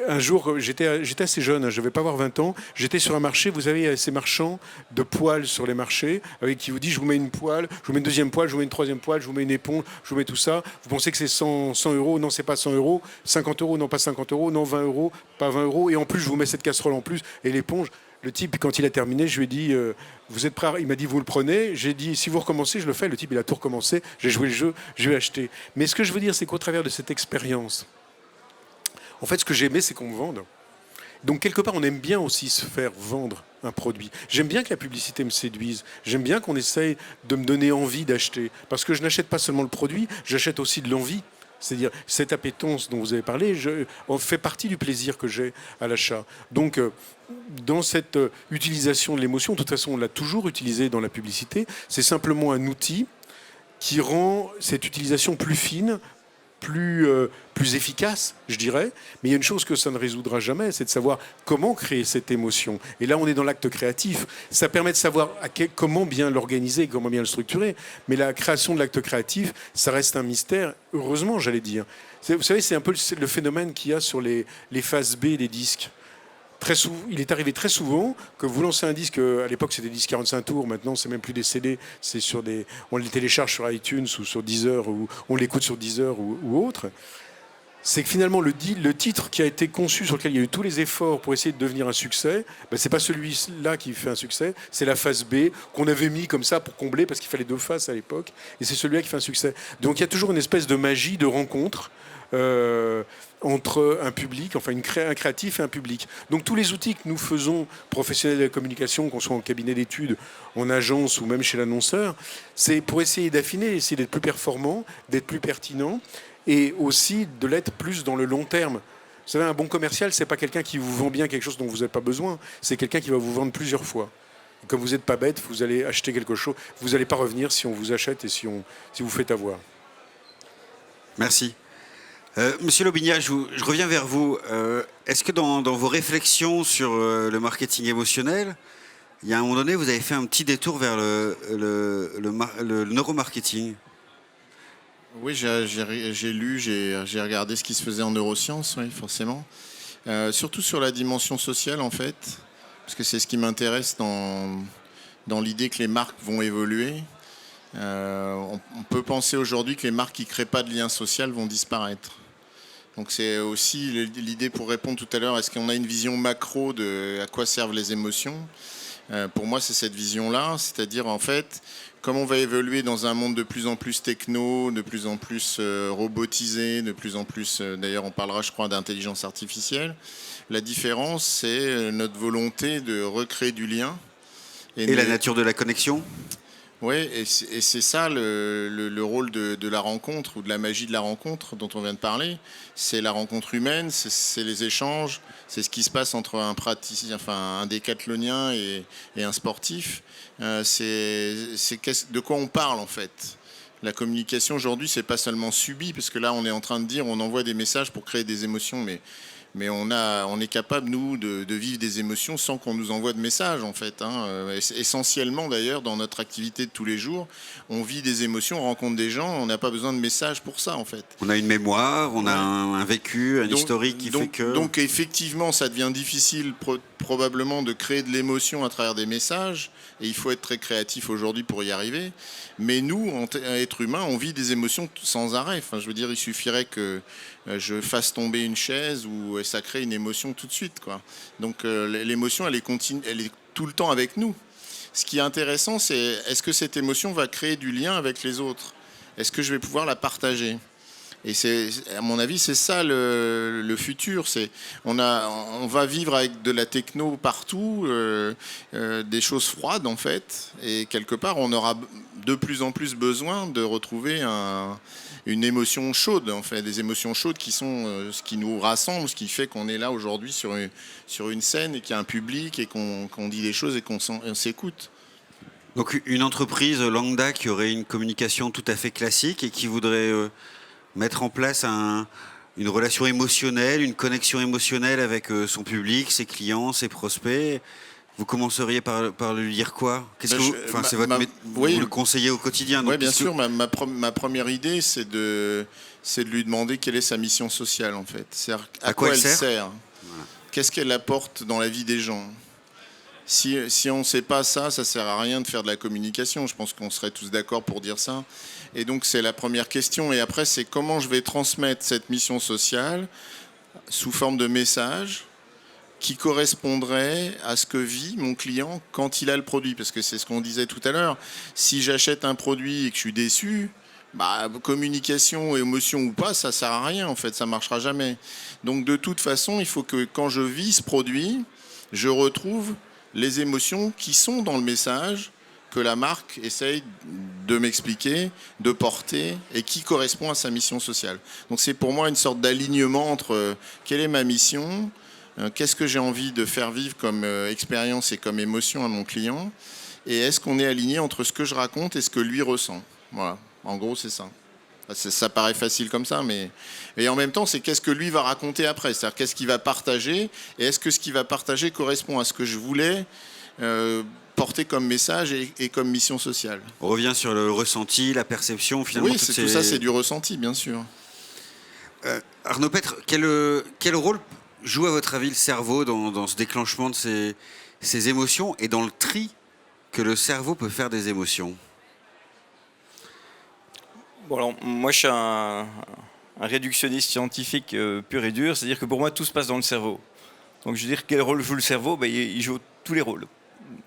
Un jour, j'étais assez jeune, je ne devais pas avoir 20 ans, j'étais sur un marché, vous avez ces marchands de poêles sur les marchés, avec qui vous dit, je vous mets une poêle, je vous mets une deuxième poêle, je vous mets une troisième poêle, je vous mets une éponge, je vous mets tout ça. Vous pensez que c'est 100 euros? Non, c'est pas 100 euros. 50 euros? Non, pas 50 euros. Non, 20 euros, pas 20 euros. Et en plus, je vous mets cette casserole en plus, et l'éponge. Le type, quand il a terminé, je lui ai dit, vous êtes prêt? Il m'a dit, vous le prenez? J'ai dit, si vous recommencez, je le fais. Le type, il a tout recommencé. J'ai joué le jeu, je l'ai acheté. Mais ce que je veux dire, c'est qu'au travers de cette expérience, en fait, ce que j'aimais, c'est qu'on me vende. Donc, quelque part, on aime bien aussi se faire vendre un produit. J'aime bien que la publicité me séduise. J'aime bien qu'on essaye de me donner envie d'acheter. Parce que je n'achète pas seulement le produit, j'achète aussi de l'envie. C'est-à-dire, cette appétence dont vous avez parlé, on fait partie du plaisir que j'ai à l'achat. Donc, dans cette utilisation de l'émotion, de toute façon, on l'a toujours utilisé dans la publicité, c'est simplement un outil qui rend cette utilisation plus fine, plus efficace, je dirais. Mais il y a une chose que ça ne résoudra jamais, c'est de savoir comment créer cette émotion. Et là, on est dans l'acte créatif. Ça permet de savoir comment bien l'organiser, comment bien le structurer. Mais la création de l'acte créatif, ça reste un mystère, heureusement, j'allais dire. Vous savez, c'est un peu le phénomène qu'il y a sur les phases B des disques. Il est arrivé très souvent que vous lancez un disque, à l'époque c'était des disques 45 tours, maintenant c'est même plus des CD, c'est on les télécharge sur iTunes ou sur Deezer, ou on l'écoute sur Deezer ou autre. C'est que finalement le titre qui a été conçu, sur lequel il y a eu tous les efforts pour essayer de devenir un succès, c'est pas celui-là qui fait un succès, c'est la phase B qu'on avait mis comme ça pour combler, parce qu'il fallait 2 faces à l'époque, et c'est celui-là qui fait un succès. Donc il y a toujours une espèce de magie de rencontre entre un public, enfin un créatif et un public. Donc tous les outils que nous faisons, professionnels de la communication, qu'on soit en cabinet d'études, en agence ou même chez l'annonceur, c'est pour essayer d'affiner, essayer d'être plus performant, d'être plus pertinent, et aussi de l'être plus dans le long terme. Vous savez, un bon commercial, c'est pas quelqu'un qui vous vend bien quelque chose dont vous n'avez pas besoin. C'est quelqu'un qui va vous vendre plusieurs fois. Et comme vous n'êtes pas bête, vous allez acheter quelque chose. Vous n'allez pas revenir si on vous achète et si vous faites avoir. Merci. Monsieur Lobigna, je reviens vers vous. Est-ce que dans vos réflexions sur le marketing émotionnel, il y a un moment donné, vous avez fait un petit détour vers le neuromarketing? Oui, j'ai lu, j'ai regardé ce qui se faisait en neurosciences, oui, forcément. Surtout sur la dimension sociale, en fait, parce que c'est ce qui m'intéresse dans l'idée que les marques vont évoluer. On peut penser aujourd'hui que les marques qui ne créent pas de lien social vont disparaître. Donc c'est aussi l'idée, pour répondre tout à l'heure, est-ce qu'on a une vision macro de à quoi servent les émotions? Pour moi, c'est cette vision-là, c'est-à-dire en fait, comme on va évoluer dans un monde de plus en plus techno, de plus en plus robotisé, de plus en plus, d'ailleurs on parlera je crois d'intelligence artificielle, la différence c'est notre volonté de recréer du lien. Et la nature de la connexion? Oui, et c'est ça le rôle de la rencontre ou de la magie de la rencontre dont on vient de parler. C'est la rencontre humaine, c'est les échanges, c'est ce qui se passe entre un praticien, enfin un décathlonien et un sportif. C'est de quoi on parle en fait. La communication aujourd'hui, c'est pas seulement subi, parce que là on est en train de dire on envoie des messages pour créer des émotions, mais on est capable, nous, de vivre des émotions sans qu'on nous envoie de messages, en fait. Essentiellement, d'ailleurs, dans notre activité de tous les jours, on vit des émotions, on rencontre des gens, on n'a pas besoin de messages pour ça, en fait. On a une mémoire, on a un vécu, un historique qui fait que... Donc, effectivement, ça devient difficile, probablement, de créer de l'émotion à travers des messages, et il faut être très créatif aujourd'hui pour y arriver. Mais nous, en être humain, on vit des émotions sans arrêt. Enfin, je veux dire, il suffirait que je fasse tomber une chaise ou ça crée une émotion tout de suite, quoi. Donc l'émotion, elle est tout le temps avec nous. Ce qui est intéressant, c'est est-ce que cette émotion va créer du lien avec les autres? Est-ce que je vais pouvoir la partager? Et c'est, à mon avis, c'est ça le futur. On va vivre avec de la techno partout, des choses froides en fait. Et quelque part, on aura de plus en plus besoin de retrouver une émotion chaude, en fait, des émotions chaudes qui sont ce qui nous rassemble, ce qui fait qu'on est là aujourd'hui sur une scène et qu'il y a un public et qu'on dit des choses et qu'on s'écoute. Donc une entreprise lambda qui aurait une communication tout à fait classique et qui voudrait mettre en place une relation émotionnelle, une connexion émotionnelle avec son public, ses clients, ses prospects. Vous commenceriez par lui dire quoi? C'est vous le conseillez au quotidien. Oui, bien sûr. Ma première idée, c'est de lui demander quelle est sa mission sociale, en fait. C'est-à-dire à quoi elle sert. Voilà. Qu'est-ce qu'elle apporte dans la vie des gens? Si on ne sait pas ça, ça ne sert à rien de faire de la communication. Je pense qu'on serait tous d'accord pour dire ça. Et donc, c'est la première question. Et après, c'est comment je vais transmettre cette mission sociale sous forme de message qui correspondrait à ce que vit mon client quand il a le produit. Parce que c'est ce qu'on disait tout à l'heure. Si j'achète un produit et que je suis déçu, communication, émotion ou pas, ça ne sert à rien, en fait. Ça ne marchera jamais. Donc, de toute façon, il faut que quand je vis ce produit, je retrouve les émotions qui sont dans le message que la marque essaye de m'expliquer, de porter et qui correspond à sa mission sociale. Donc c'est pour moi une sorte d'alignement entre quelle est ma mission, qu'est-ce que j'ai envie de faire vivre comme expérience et comme émotion à mon client, et est-ce qu'on est aligné entre ce que je raconte et ce que lui ressent. Voilà, en gros c'est ça. Ça paraît facile comme ça, mais et en même temps, c'est qu'est-ce que lui va raconter après, c'est-à-dire qu'est-ce qu'il va partager, et est-ce que ce qu'il va partager correspond à ce que je voulais porter comme message et comme mission sociale. On revient sur le ressenti, la perception, finalement. Oui, tout ça, c'est du ressenti, bien sûr. Arnaud Pêtre, quel rôle joue à votre avis le cerveau dans ce déclenchement de ces émotions et dans le tri que le cerveau peut faire des émotions? Bon, alors, moi, je suis un réductionniste scientifique pur et dur, c'est-à-dire que pour moi, tout se passe dans le cerveau. Donc, je veux dire, quel rôle joue le cerveau? Il joue tous les rôles,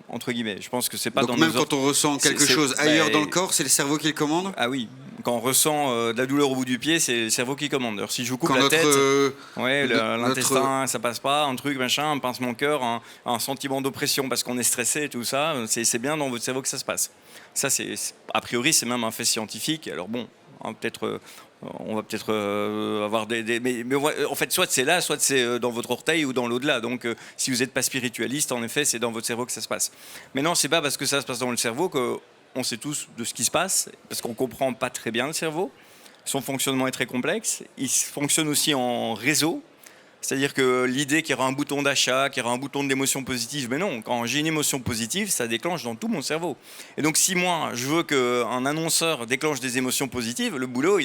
entre guillemets. Je pense que c'est pas donc dans même quand on ressent quelque chose ailleurs dans le corps, c'est le cerveau qui le commande? Ah oui, quand on ressent de la douleur au bout du pied, c'est le cerveau qui commande. Alors si je vous coupe quand la tête, notre... l'intestin, ça passe pas, un truc, machin, un pincement de cœur, un sentiment d'oppression parce qu'on est stressé et tout ça, c'est bien dans votre cerveau que ça se passe. Ça, a priori, c'est même un fait scientifique. Alors bon, peut-être On va peut-être avoir mais en fait, soit c'est là, soit c'est dans votre orteil ou dans l'au-delà. Donc, si vous n'êtes pas spiritualiste, en effet, c'est dans votre cerveau que ça se passe. Mais non, c'est pas parce que ça se passe dans le cerveau qu'on sait tous de ce qui se passe, parce qu'on comprend pas très bien le cerveau. Son fonctionnement est très complexe. Il fonctionne aussi en réseau. C'est-à-dire que l'idée qu'il y aura un bouton d'achat, qu'il y aura un bouton d'émotion positive, mais non, quand j'ai une émotion positive, ça déclenche dans tout mon cerveau. Et donc si moi, je veux qu'un annonceur déclenche des émotions positives, le boulot,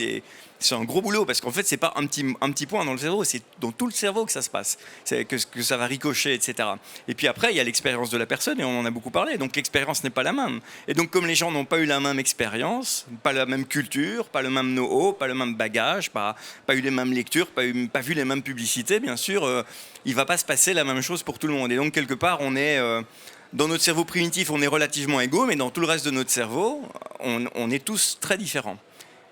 c'est un gros boulot, parce qu'en fait, c'est pas un petit point dans le cerveau, c'est dans tout le cerveau que ça se passe, c'est que ça va ricocher, etc. Et puis après, il y a l'expérience de la personne, et on en a beaucoup parlé, donc l'expérience n'est pas la même. Et donc comme les gens n'ont pas eu la même expérience, pas la même culture, pas le même know-how, pas le même bagage, pas eu les mêmes lectures, pas vu les mêmes publicités, bien sûr, il ne va pas se passer la même chose pour tout le monde. Et donc, quelque part, on est, dans notre cerveau primitif, on est relativement égaux, mais dans tout le reste de notre cerveau, on est tous très différents.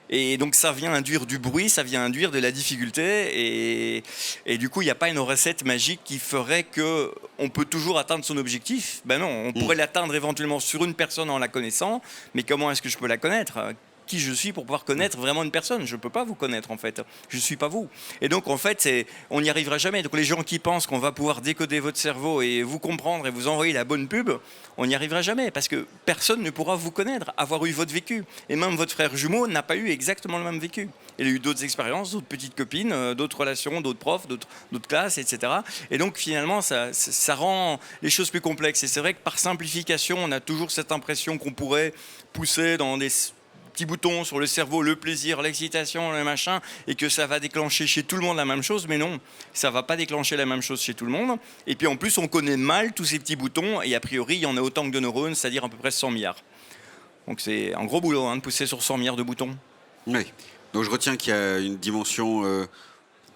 Et donc, ça vient induire du bruit, ça vient induire de la difficulté. Et du coup, il n'y a pas une recette magique qui ferait qu'on peut toujours atteindre son objectif. Ben non, on pourrait l'atteindre éventuellement sur une personne en la connaissant, mais comment est-ce que je peux la connaître ? Qui je suis pour pouvoir connaître vraiment une personne. Je ne peux pas vous connaître en fait, je ne suis pas vous. Et donc en fait, on n'y arrivera jamais. Donc les gens qui pensent qu'on va pouvoir décoder votre cerveau et vous comprendre et vous envoyer la bonne pub, on n'y arrivera jamais parce que personne ne pourra vous connaître, avoir eu votre vécu. Et même votre frère jumeau n'a pas eu exactement le même vécu. Il a eu d'autres expériences, d'autres petites copines, d'autres relations, d'autres profs, d'autres classes, etc. Et donc finalement, ça rend les choses plus complexes. Et c'est vrai que par simplification, on a toujours cette impression qu'on pourrait pousser dans des petits boutons sur le cerveau, le plaisir, l'excitation, le machin, et que ça va déclencher chez tout le monde la même chose, mais non, ça va pas déclencher la même chose chez tout le monde. Et puis en plus, on connaît mal tous ces petits boutons, et a priori, il y en a autant que de neurones, c'est-à-dire à peu près 100 milliards. Donc c'est un gros boulot de pousser sur 100 milliards de boutons. Oui. Donc je retiens qu'il y a une dimension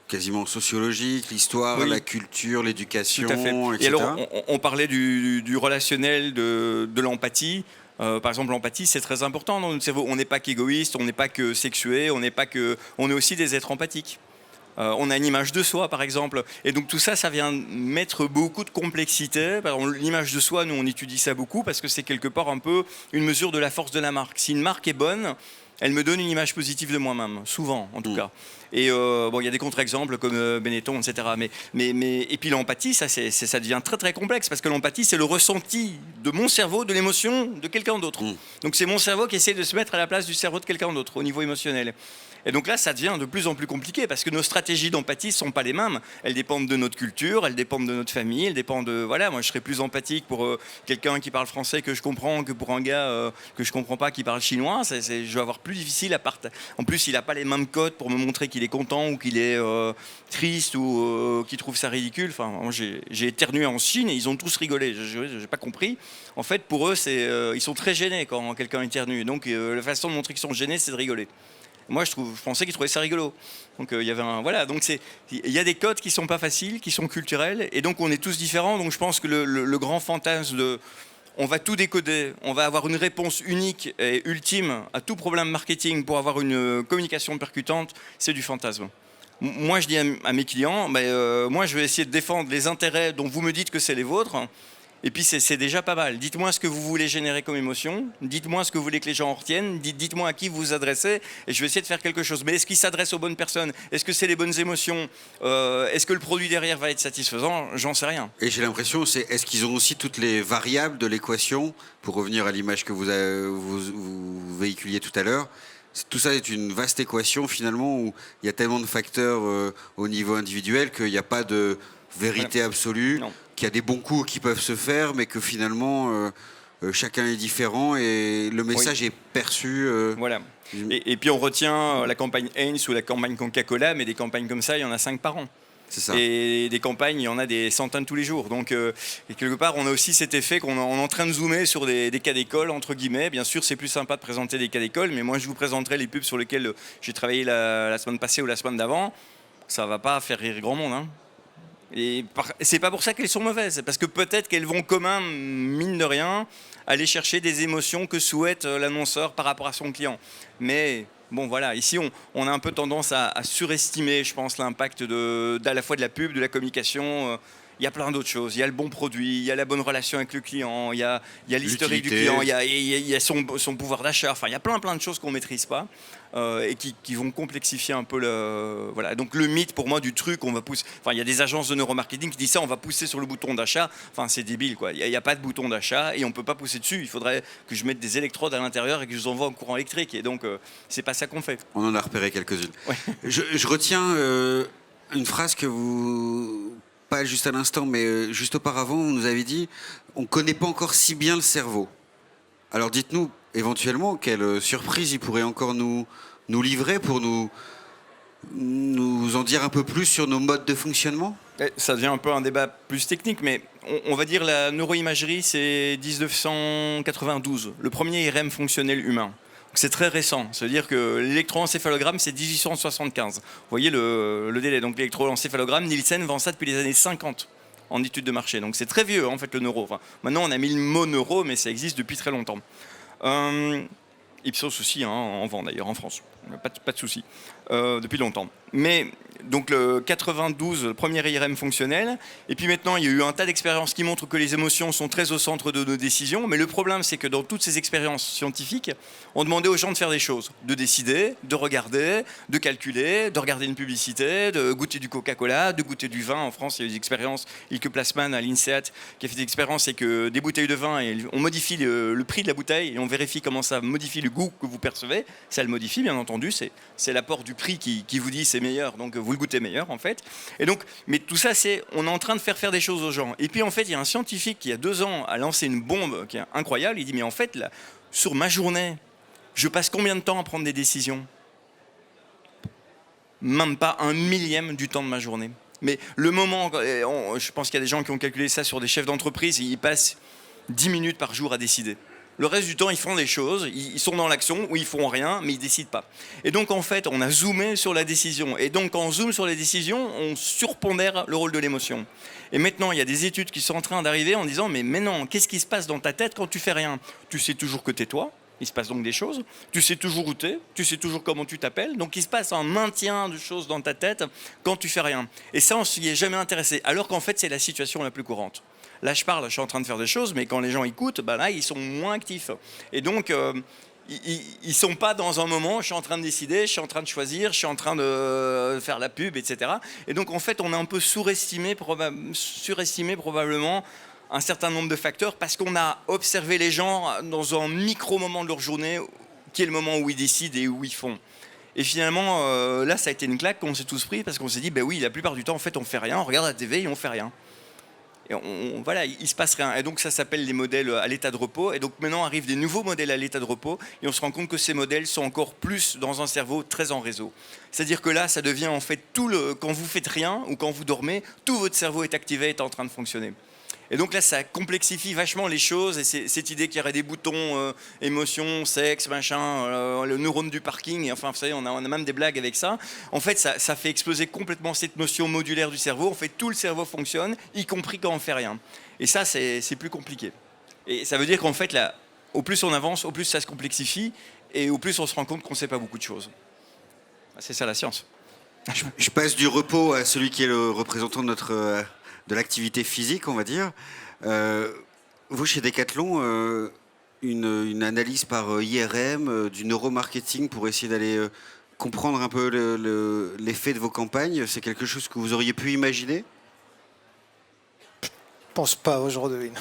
quasiment sociologique, l'histoire, oui, la culture, l'éducation, tout à fait. etc. Et alors, on parlait du relationnel, de l'empathie. Par exemple, l'empathie, c'est très important dans notre cerveau. On n'est pas qu'égoïste, on n'est pas que sexué, on est aussi des êtres empathiques. On a une image de soi, par exemple. Et donc tout ça, ça vient mettre beaucoup de complexité. Par exemple, l'image de soi, nous, on étudie ça beaucoup parce que c'est quelque part un peu une mesure de la force de la marque. Si une marque est bonne, elle me donne une image positive de moi-même, souvent en tout cas. Et bon, il y a des contre-exemples comme Benetton, etc. Et puis l'empathie, ça devient très très complexe parce que l'empathie, c'est le ressenti de mon cerveau, de l'émotion de quelqu'un d'autre. Donc c'est mon cerveau qui essaie de se mettre à la place du cerveau de quelqu'un d'autre au niveau émotionnel. Et donc là, ça devient de plus en plus compliqué parce que nos stratégies d'empathie ne sont pas les mêmes. Elles dépendent de notre culture, elles dépendent de notre famille, elles dépendent de... Voilà, moi je serais plus empathique pour quelqu'un qui parle français que je comprends que pour un gars que je comprends pas qui parle chinois. Je vais avoir plus difficile à partir. En plus, il n'a pas les mêmes codes pour me montrer qu'il est content ou qu'il est triste ou qu'il trouve ça ridicule. Enfin, moi, j'ai éternué en Chine et ils ont tous rigolé. Je n'ai pas compris. En fait, pour eux, ils sont très gênés quand quelqu'un éternue. Donc la façon de montrer qu'ils sont gênés, c'est de rigoler. Moi, je pensais qu'ils trouvaient ça rigolo. Donc, il y avait voilà. Donc, il y a des codes qui sont pas faciles, qui sont culturels, et donc on est tous différents. Donc, je pense que le grand fantasme de, on va tout décoder, on va avoir une réponse unique et ultime à tout problème marketing pour avoir une communication percutante, c'est du fantasme. Moi, je dis à mes clients, moi, je vais essayer de défendre les intérêts dont vous me dites que c'est les vôtres. Et puis c'est déjà pas mal. Dites-moi ce que vous voulez générer comme émotion, dites-moi ce que vous voulez que les gens en retiennent, dites-moi à qui vous vous adressez, et je vais essayer de faire quelque chose. Mais est-ce qu'il s'adresse aux bonnes personnes? Est-ce que c'est les bonnes émotions? Est-ce que le produit derrière va être satisfaisant? J'en sais rien. Et j'ai l'impression, est-ce qu'ils ont aussi toutes les variables de l'équation, pour revenir à l'image que vous véhiculiez tout à l'heure? Tout ça est une vaste équation finalement où il y a tellement de facteurs au niveau individuel qu'il n'y a pas de vérité absolue. Non. Qu'il y a des bons coups qui peuvent se faire, mais que finalement, chacun est différent et le message est perçu... Voilà. Et puis on retient la campagne Heinz ou la campagne Coca-Cola, mais des campagnes comme ça, il y en a 5 par an. C'est ça. Et des campagnes, il y en a des centaines tous les jours. Donc, et quelque part, on a aussi cet effet qu'on est en train de zoomer sur des cas d'école, entre guillemets. Bien sûr, c'est plus sympa de présenter des cas d'école, mais moi, je vous présenterai les pubs sur lesquels j'ai travaillé la semaine passée ou la semaine d'avant. Ça ne va pas faire rire grand monde, hein. Et c'est pas pour ça qu'elles sont mauvaises, parce que peut-être qu'elles vont quand même, mine de rien, aller chercher des émotions que souhaite l'annonceur par rapport à son client. Mais bon, voilà, ici on a un peu tendance à surestimer, je pense, l'impact à la fois de la pub, de la communication Il y a plein d'autres choses. Il y a le bon produit, il y a la bonne relation avec le client, il y a l'historique du client, il y a son pouvoir d'achat. Enfin, il y a plein de choses qu'on ne maîtrise pas et qui vont complexifier un peu le... Voilà. Donc le mythe pour moi du truc, on va pousser... Enfin, il y a des agences de neuromarketing qui disent ça, on va pousser sur le bouton d'achat. Enfin, c'est débile, quoi. Il n'y a pas de bouton d'achat et on ne peut pas pousser dessus. Il faudrait que je mette des électrodes à l'intérieur et que je les envoie en courant électrique. Et donc, c'est pas ça qu'on fait. On en a repéré quelques-unes. Ouais. Je retiens une phrase que vous... Pas juste à l'instant, mais juste auparavant, vous nous avez dit on ne connaît pas encore si bien le cerveau. Alors dites-nous, éventuellement, quelle surprise il pourrait encore nous livrer pour nous en dire un peu plus sur nos modes de fonctionnement ? Ça devient un peu un débat plus technique, mais on va dire la neuroimagerie, c'est 1992, le premier IRM fonctionnel humain. C'est très récent, c'est-à-dire que l'électroencéphalogramme, c'est 1875. Vous voyez le délai. Donc l'électroencéphalogramme, Nielsen vend ça depuis les années 50 en études de marché. Donc c'est très vieux, en fait, le neuro. Enfin, maintenant, on a mis le mot neuro, mais ça existe depuis très longtemps. Ipsos aussi, hein, en vend d'ailleurs en France. Pas de souci. Depuis longtemps. Mais donc le 92, le premier IRM fonctionnel. Et puis maintenant, il y a eu un tas d'expériences qui montrent que les émotions sont très au centre de nos décisions. Mais le problème, c'est que dans toutes ces expériences scientifiques, on demandait aux gens de faire des choses. De décider, de regarder, de calculer, de regarder une publicité, de goûter du Coca-Cola, de goûter du vin. En France, il y a eu des expériences. Ilke Plasman à l'INSEAD qui a fait des expériences, c'est que des bouteilles de vin, et on modifie le prix de la bouteille et on vérifie comment ça modifie le goût que vous percevez. Ça le modifie, bien entendu. C'est l'apport du prix qui vous dit c'est meilleur, donc vous le goûtez meilleur en fait. Et donc, mais tout ça, on est en train de faire des choses aux gens. Et puis en fait, il y a un scientifique qui il y a 2 ans a lancé une bombe qui est incroyable. Il dit mais en fait, là, sur ma journée, je passe combien de temps à prendre des décisions ? Même pas 1/1000 du temps de ma journée. Mais le moment, je pense qu'il y a des gens qui ont calculé ça sur des chefs d'entreprise, ils passent 10 minutes par jour à décider. Le reste du temps, ils font des choses, ils sont dans l'action ou ils font rien, mais ils décident pas. Et donc, en fait, on a zoomé sur la décision. Et donc, quand on zoome sur les décisions, on surpondère le rôle de l'émotion. Et maintenant, il y a des études qui sont en train d'arriver en disant, mais non, qu'est-ce qui se passe dans ta tête quand tu fais rien ? Tu sais toujours que t'es toi. Il se passe donc des choses. Tu sais toujours où t'es. Tu sais toujours comment tu t'appelles. Donc, il se passe un maintien de choses dans ta tête quand tu fais rien. Et ça, on s'y est jamais intéressé. Alors qu'en fait, c'est la situation la plus courante. Là, je suis en train de faire des choses, mais quand les gens écoutent, là, ils sont moins actifs. Et donc, ils sont pas dans un moment, je suis en train de décider, je suis en train de choisir, je suis en train de faire la pub, etc. Et donc, en fait, on a un peu surestimé probablement un certain nombre de facteurs parce qu'on a observé les gens dans un micro-moment de leur journée qui est le moment où ils décident et où ils font. Et finalement, là, ça a été une claque qu'on s'est tous pris parce qu'on s'est dit, oui, la plupart du temps, en fait, on fait rien, on regarde la TV et on fait rien. Et voilà, il se passe rien. Et donc ça s'appelle les modèles à l'état de repos. Et donc maintenant arrivent des nouveaux modèles à l'état de repos. Et on se rend compte que ces modèles sont encore plus dans un cerveau très en réseau. C'est-à-dire que là, ça devient en fait quand vous faites rien ou quand vous dormez, tout votre cerveau est activé, est en train de fonctionner. Et donc là, ça complexifie vachement les choses. Et cette idée qu'il y aurait des boutons émotion, sexe, machin, le neurone du parking. Et enfin, vous savez, on a même des blagues avec ça. En fait, ça fait exploser complètement cette notion modulaire du cerveau. En fait, tout le cerveau fonctionne, y compris quand on fait rien. Et ça, c'est plus compliqué. Et ça veut dire qu'en fait, là, au plus on avance, au plus ça se complexifie. Et au plus on se rend compte qu'on ne sait pas beaucoup de choses. C'est ça la science. Je passe du repos à celui qui est le représentant de l'activité physique, on va dire. Vous, chez Decathlon, une analyse par IRM du neuromarketing pour essayer d'aller comprendre un peu l'effet de vos campagnes, c'est quelque chose que vous auriez pu imaginer ? Je pense pas aujourd'hui.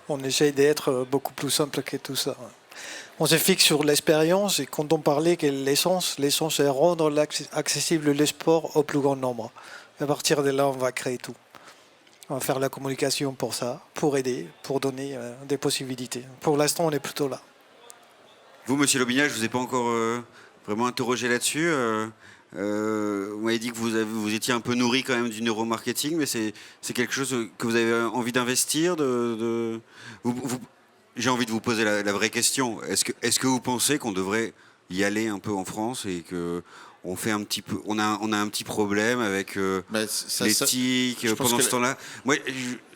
On essaye d'être beaucoup plus simple que tout ça. On se fixe sur l'expérience et quand on parlait que l'essence est rendre accessible le sport au plus grand nombre. À partir de là, on va créer tout. On va faire la communication pour ça, pour aider, pour donner des possibilités. Pour l'instant, on est plutôt là. Vous, monsieur Lobignac, je ne vous ai pas encore vraiment interrogé là-dessus. Vous m'avez dit que vous étiez un peu nourri quand même du neuromarketing, mais c'est quelque chose que vous avez envie d'investir J'ai envie de vous poser la vraie question. Est-ce que vous pensez qu'on devrait y aller un peu en France et que on fait un petit peu, on a un petit problème avec l'éthique pendant ce temps-là. Moi,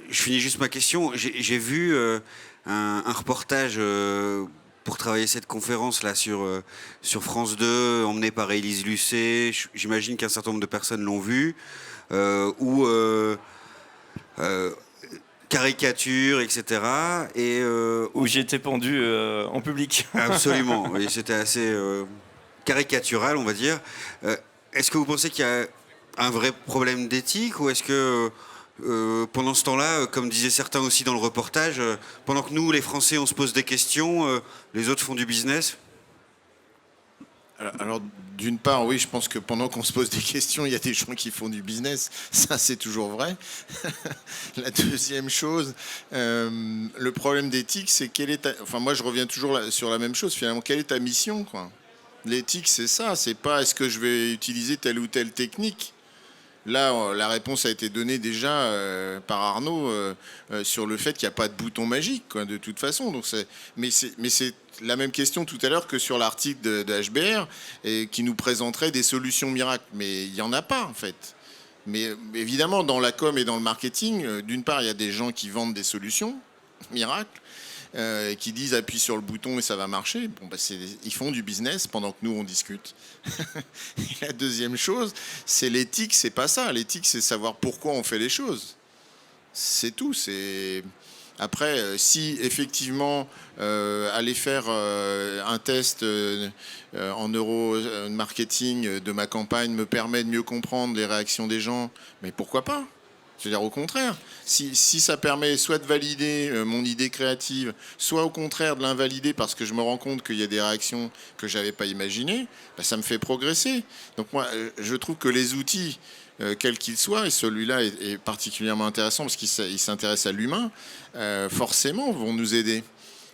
je finis juste ma question. J'ai vu un reportage pour travailler cette conférence là sur France 2, emmené par Élise Lucet. J'imagine qu'un certain nombre de personnes l'ont vu. caricatures, etc. Et, Où j'ai été pendu en public. absolument, oui, c'était assez caricatural, on va dire. Est-ce que vous pensez qu'il y a un vrai problème d'éthique ou est-ce que pendant ce temps-là, comme disaient certains aussi dans le reportage, pendant que nous, les Français, on se pose des questions, les autres font du business? Alors, d'une part, oui, je pense que pendant qu'on se pose des questions, il y a des gens qui font du business. Ça, c'est toujours vrai. La deuxième chose, le problème d'éthique, c'est enfin, moi, je reviens toujours sur la même chose. Finalement, quelle est ta mission, quoi? L'éthique, c'est ça. C'est pas est-ce que je vais utiliser telle ou telle technique. Là, la réponse a été donnée déjà par Arnaud sur le fait qu'il n'y a pas de bouton magique, quoi, de toute façon. Donc mais c'est la même question tout à l'heure que sur l'article de HBR qui nous présenterait des solutions miracles. Mais il n'y en a pas, en fait. Mais évidemment, dans la com et dans le marketing, d'une part, il y a des gens qui vendent des solutions miracles. Qui disent appuie sur le bouton et ça va marcher. Bon, bah, ils font du business pendant que nous on discute. Et la deuxième chose, c'est l'éthique, c'est pas ça. L'éthique, c'est savoir pourquoi on fait les choses. C'est tout. Après, si effectivement aller faire un test en neuromarketing de ma campagne me permet de mieux comprendre les réactions des gens, mais pourquoi pas? Je veux dire, au contraire, si ça permet soit de valider mon idée créative, soit au contraire de l'invalider parce que je me rends compte qu'il y a des réactions que je n'avais pas imaginées, ben ça me fait progresser. Donc moi, je trouve que les outils, quels qu'ils soient, et celui-là est particulièrement intéressant parce qu'il s'intéresse à l'humain, forcément vont nous aider.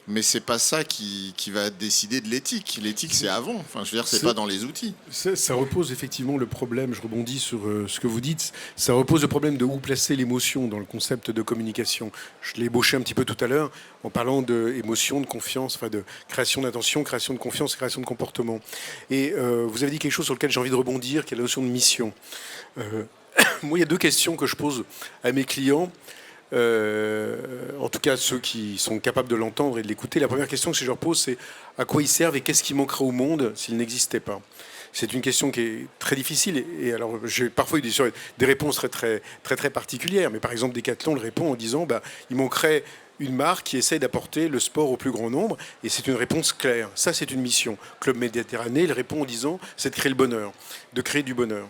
Mais c'est pas ça qui va décider de l'éthique. L'éthique, c'est avant. Enfin, je veux dire, c'est pas dans les outils. Ça repose effectivement le problème, je rebondis sur ce que vous dites, ça repose le problème de où placer l'émotion dans le concept de communication. Je l'ai ébauché un petit peu tout à l'heure en parlant d'émotion, de confiance, enfin de création d'attention, création de confiance, création de comportement. Et vous avez dit quelque chose sur lequel j'ai envie de rebondir, qui est la notion de mission. Moi, il y a deux questions que je pose à mes clients. En tout cas ceux qui sont capables de l'entendre et de l'écouter. La première question que je leur pose, c'est à quoi ils servent et qu'est-ce qui manquerait au monde s'ils n'existaient pas? C'est une question qui est très difficile et alors j'ai parfois eu des réponses très particulières, mais par exemple Decathlon le répond en disant il manquerait une marque qui essaye d'apporter le sport au plus grand nombre, et c'est une réponse claire. Ça, c'est une mission. Club Méditerranée, il répond en disant c'est de créer le bonheur, de créer du bonheur.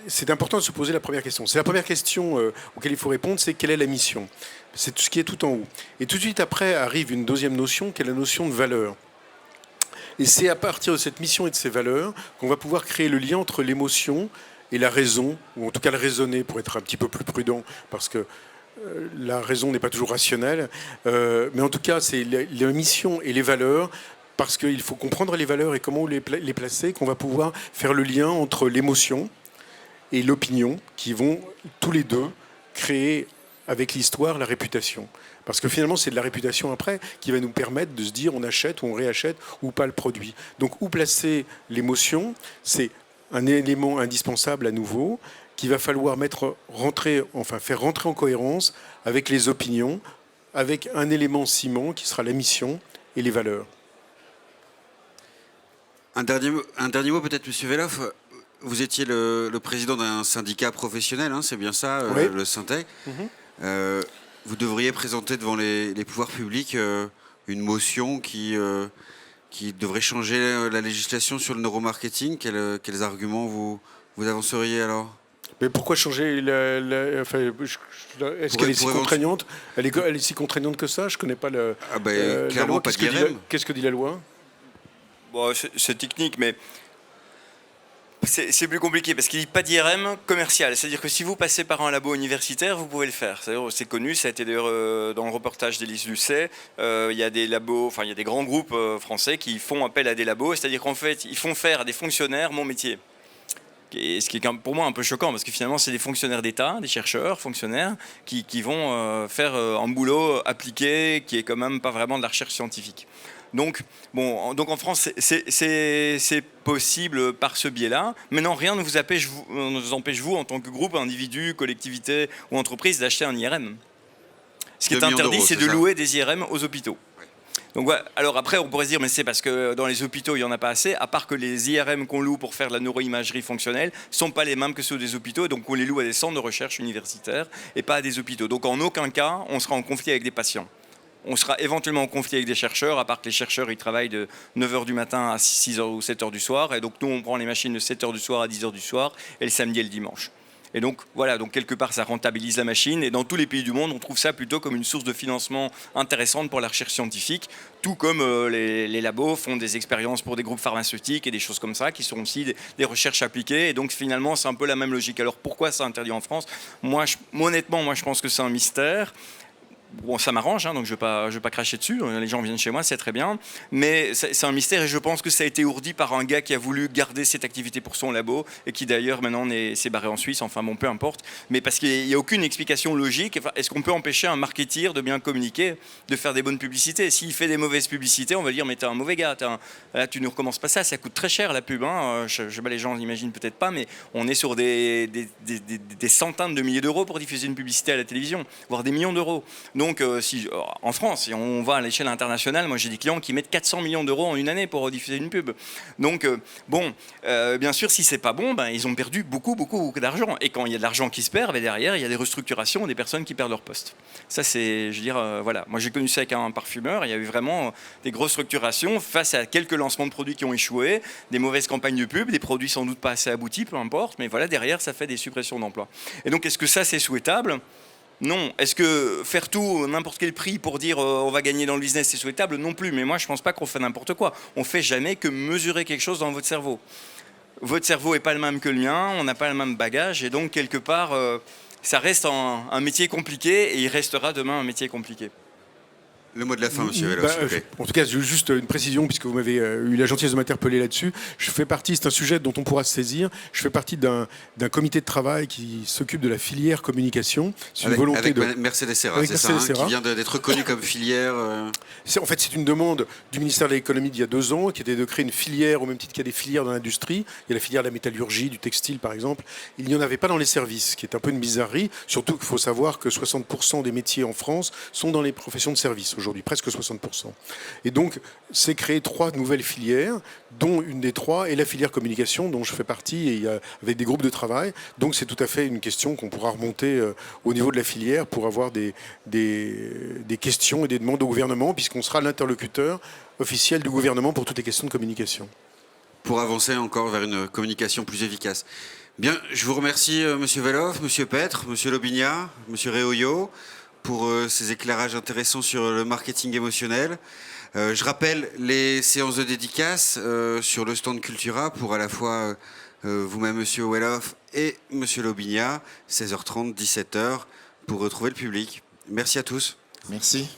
C'est important de se poser la première question. C'est la première question auquel il faut répondre, c'est quelle est la mission? C'est tout ce qui est tout en haut. Et tout de suite après arrive une deuxième notion, qui est la notion de valeur. Et c'est à partir de cette mission et de ces valeurs qu'on va pouvoir créer le lien entre l'émotion et la raison, ou en tout cas le raisonner pour être un petit peu plus prudent, parce que la raison n'est pas toujours rationnelle. Mais en tout cas, c'est la mission et les valeurs, parce qu'il faut comprendre les valeurs et comment les placer, qu'on va pouvoir faire le lien entre l'émotion et l'opinion, qui vont tous les deux créer avec l'histoire la réputation. Parce que finalement, c'est de la réputation après qui va nous permettre de se dire on achète ou on réachète ou pas le produit. Donc où placer l'émotion, c'est un élément indispensable à nouveau qu'il va falloir faire rentrer en cohérence avec les opinions, avec un élément ciment qui sera la mission et les valeurs. Un dernier mot peut-être, Monsieur Veloff. Vous étiez le président d'un syndicat professionnel, hein, c'est bien ça, oui. Le Syntec. Vous devriez présenter devant les pouvoirs publics une motion qui devrait changer la législation sur le neuromarketing. Quels arguments vous avanceriez alors? Mais pourquoi changer est-ce qu'elle est si contraignante? Elle est si contraignante que ça? Je ne connais pas clairement la loi. Pas d'IRM. Qu'est-ce que dit la loi? Bon, c'est technique, mais c'est plus compliqué parce qu'il n'y a pas d'IRM commercial. C'est-à-dire que si vous passez par un labo universitaire, vous pouvez le faire. C'est connu, ça a été d'ailleurs dans le reportage d'Élise Lucet. Il y a des labos, il y a des grands groupes français qui font appel à des labos. C'est-à-dire qu'en fait, ils font faire à des fonctionnaires mon métier. Et ce qui est pour moi un peu choquant parce que finalement, c'est des fonctionnaires d'État, des chercheurs, fonctionnaires, qui vont faire un boulot appliqué qui est quand même pas vraiment de la recherche scientifique. Donc en France, c'est possible par ce biais-là. Maintenant, rien ne vous empêche, vous, en tant que groupe, individu, collectivité ou entreprise, d'acheter un IRM. Ce qui est interdit, c'est de louer des IRM aux hôpitaux. Donc voilà. Alors après, on pourrait se dire, mais c'est parce que dans les hôpitaux, il n'y en a pas assez, à part que les IRM qu'on loue pour faire de la neuroimagerie fonctionnelle ne sont pas les mêmes que ceux des hôpitaux, donc on les loue à des centres de recherche universitaires et pas à des hôpitaux. Donc en aucun cas, on sera en conflit avec des patients. On sera éventuellement en conflit avec des chercheurs, à part que les chercheurs, ils travaillent de 9h du matin à 6h ou 7h du soir, et donc nous, on prend les machines de 7h du soir à 10h du soir, et le samedi et le dimanche. Et donc voilà, donc quelque part ça rentabilise la machine et dans tous les pays du monde on trouve ça plutôt comme une source de financement intéressante pour la recherche scientifique, tout comme les labos font des expériences pour des groupes pharmaceutiques et des choses comme ça qui sont aussi des recherches appliquées et donc finalement c'est un peu la même logique. Alors pourquoi c'est interdit en France ? Honnêtement, je pense que c'est un mystère. Bon, ça m'arrange, hein, donc je ne vais pas cracher dessus. Les gens viennent chez moi, c'est très bien. Mais c'est un mystère et je pense que ça a été ourdi par un gars qui a voulu garder cette activité pour son labo et qui d'ailleurs maintenant s'est barré en Suisse. Enfin bon, peu importe. Mais parce qu'il n'y a aucune explication logique. Enfin, est-ce qu'on peut empêcher un marketeur de bien communiquer, de faire des bonnes publicités ? S'il fait des mauvaises publicités, on va dire mais t'es un mauvais gars. Là, tu ne recommences pas ça. Ça coûte très cher la pub. Hein. Les gens n'imaginent peut-être pas, mais on est sur des centaines de milliers d'euros pour diffuser une publicité à la télévision, voire des millions d'euros. Donc, en France, si on va à l'échelle internationale, moi j'ai des clients qui mettent 400 millions d'euros en une année pour diffuser une pub. Donc, bien sûr, si c'est pas bon, ils ont perdu beaucoup d'argent. Et quand il y a de l'argent qui se perd, derrière, il y a des restructurations, des personnes qui perdent leur poste. Ça, c'est, je veux dire, voilà. Moi, j'ai connu ça avec un parfumeur. Il y a eu vraiment des grosses structurations face à quelques lancements de produits qui ont échoué, des mauvaises campagnes de pub, des produits sans doute pas assez aboutis, peu importe. Mais voilà, derrière, ça fait des suppressions d'emplois. Et donc, est-ce que ça, c'est souhaitable ? Non. Est-ce que faire tout, n'importe quel prix pour dire on va gagner dans le business, c'est souhaitable ? Non plus. Mais moi, je ne pense pas qu'on fait n'importe quoi. On ne fait jamais que mesurer quelque chose dans votre cerveau. Votre cerveau n'est pas le même que le mien, on n'a pas le même bagage. Et donc, quelque part, ça reste un métier compliqué et il restera demain un métier compliqué. Le mot de la fin, monsieur Velof, s'il vous plaît. En tout cas, juste une précision, puisque vous m'avez eu la gentillesse de m'interpeller là-dessus. Je fais partie, c'est un sujet dont on pourra se saisir, je fais partie d'un comité de travail qui s'occupe de la filière communication. C'est une volonté avec Mercedes Serra, c'est ça, qui vient d'être reconnue comme filière. En fait, c'est une demande du ministère de l'économie d'il y a 2 ans, qui était de créer une filière, au même titre qu'il y a des filières dans l'industrie. Il y a la filière de la métallurgie, du textile, par exemple. Il n'y en avait pas dans les services, ce qui est un peu une bizarrerie. Surtout qu'il faut savoir que 60% des métiers en France sont dans les professions de service aujourd'hui, presque 60%. Et donc, c'est créé 3 nouvelles filières, dont une des 3 est la filière communication, dont je fais partie, et avec des groupes de travail. Donc, c'est tout à fait une question qu'on pourra remonter au niveau de la filière pour avoir des questions et des demandes au gouvernement, puisqu'on sera l'interlocuteur officiel du gouvernement pour toutes les questions de communication. Pour avancer encore vers une communication plus efficace. Bien, je vous remercie, monsieur Velof, monsieur Petre, monsieur Lobignat, monsieur Reoyo, pour ces éclairages intéressants sur le marketing émotionnel. Je rappelle les séances de dédicaces sur le stand Cultura pour à la fois vous-même, monsieur Velof, et monsieur Lobignat, 16h30, 17h, pour retrouver le public. Merci à tous. Merci.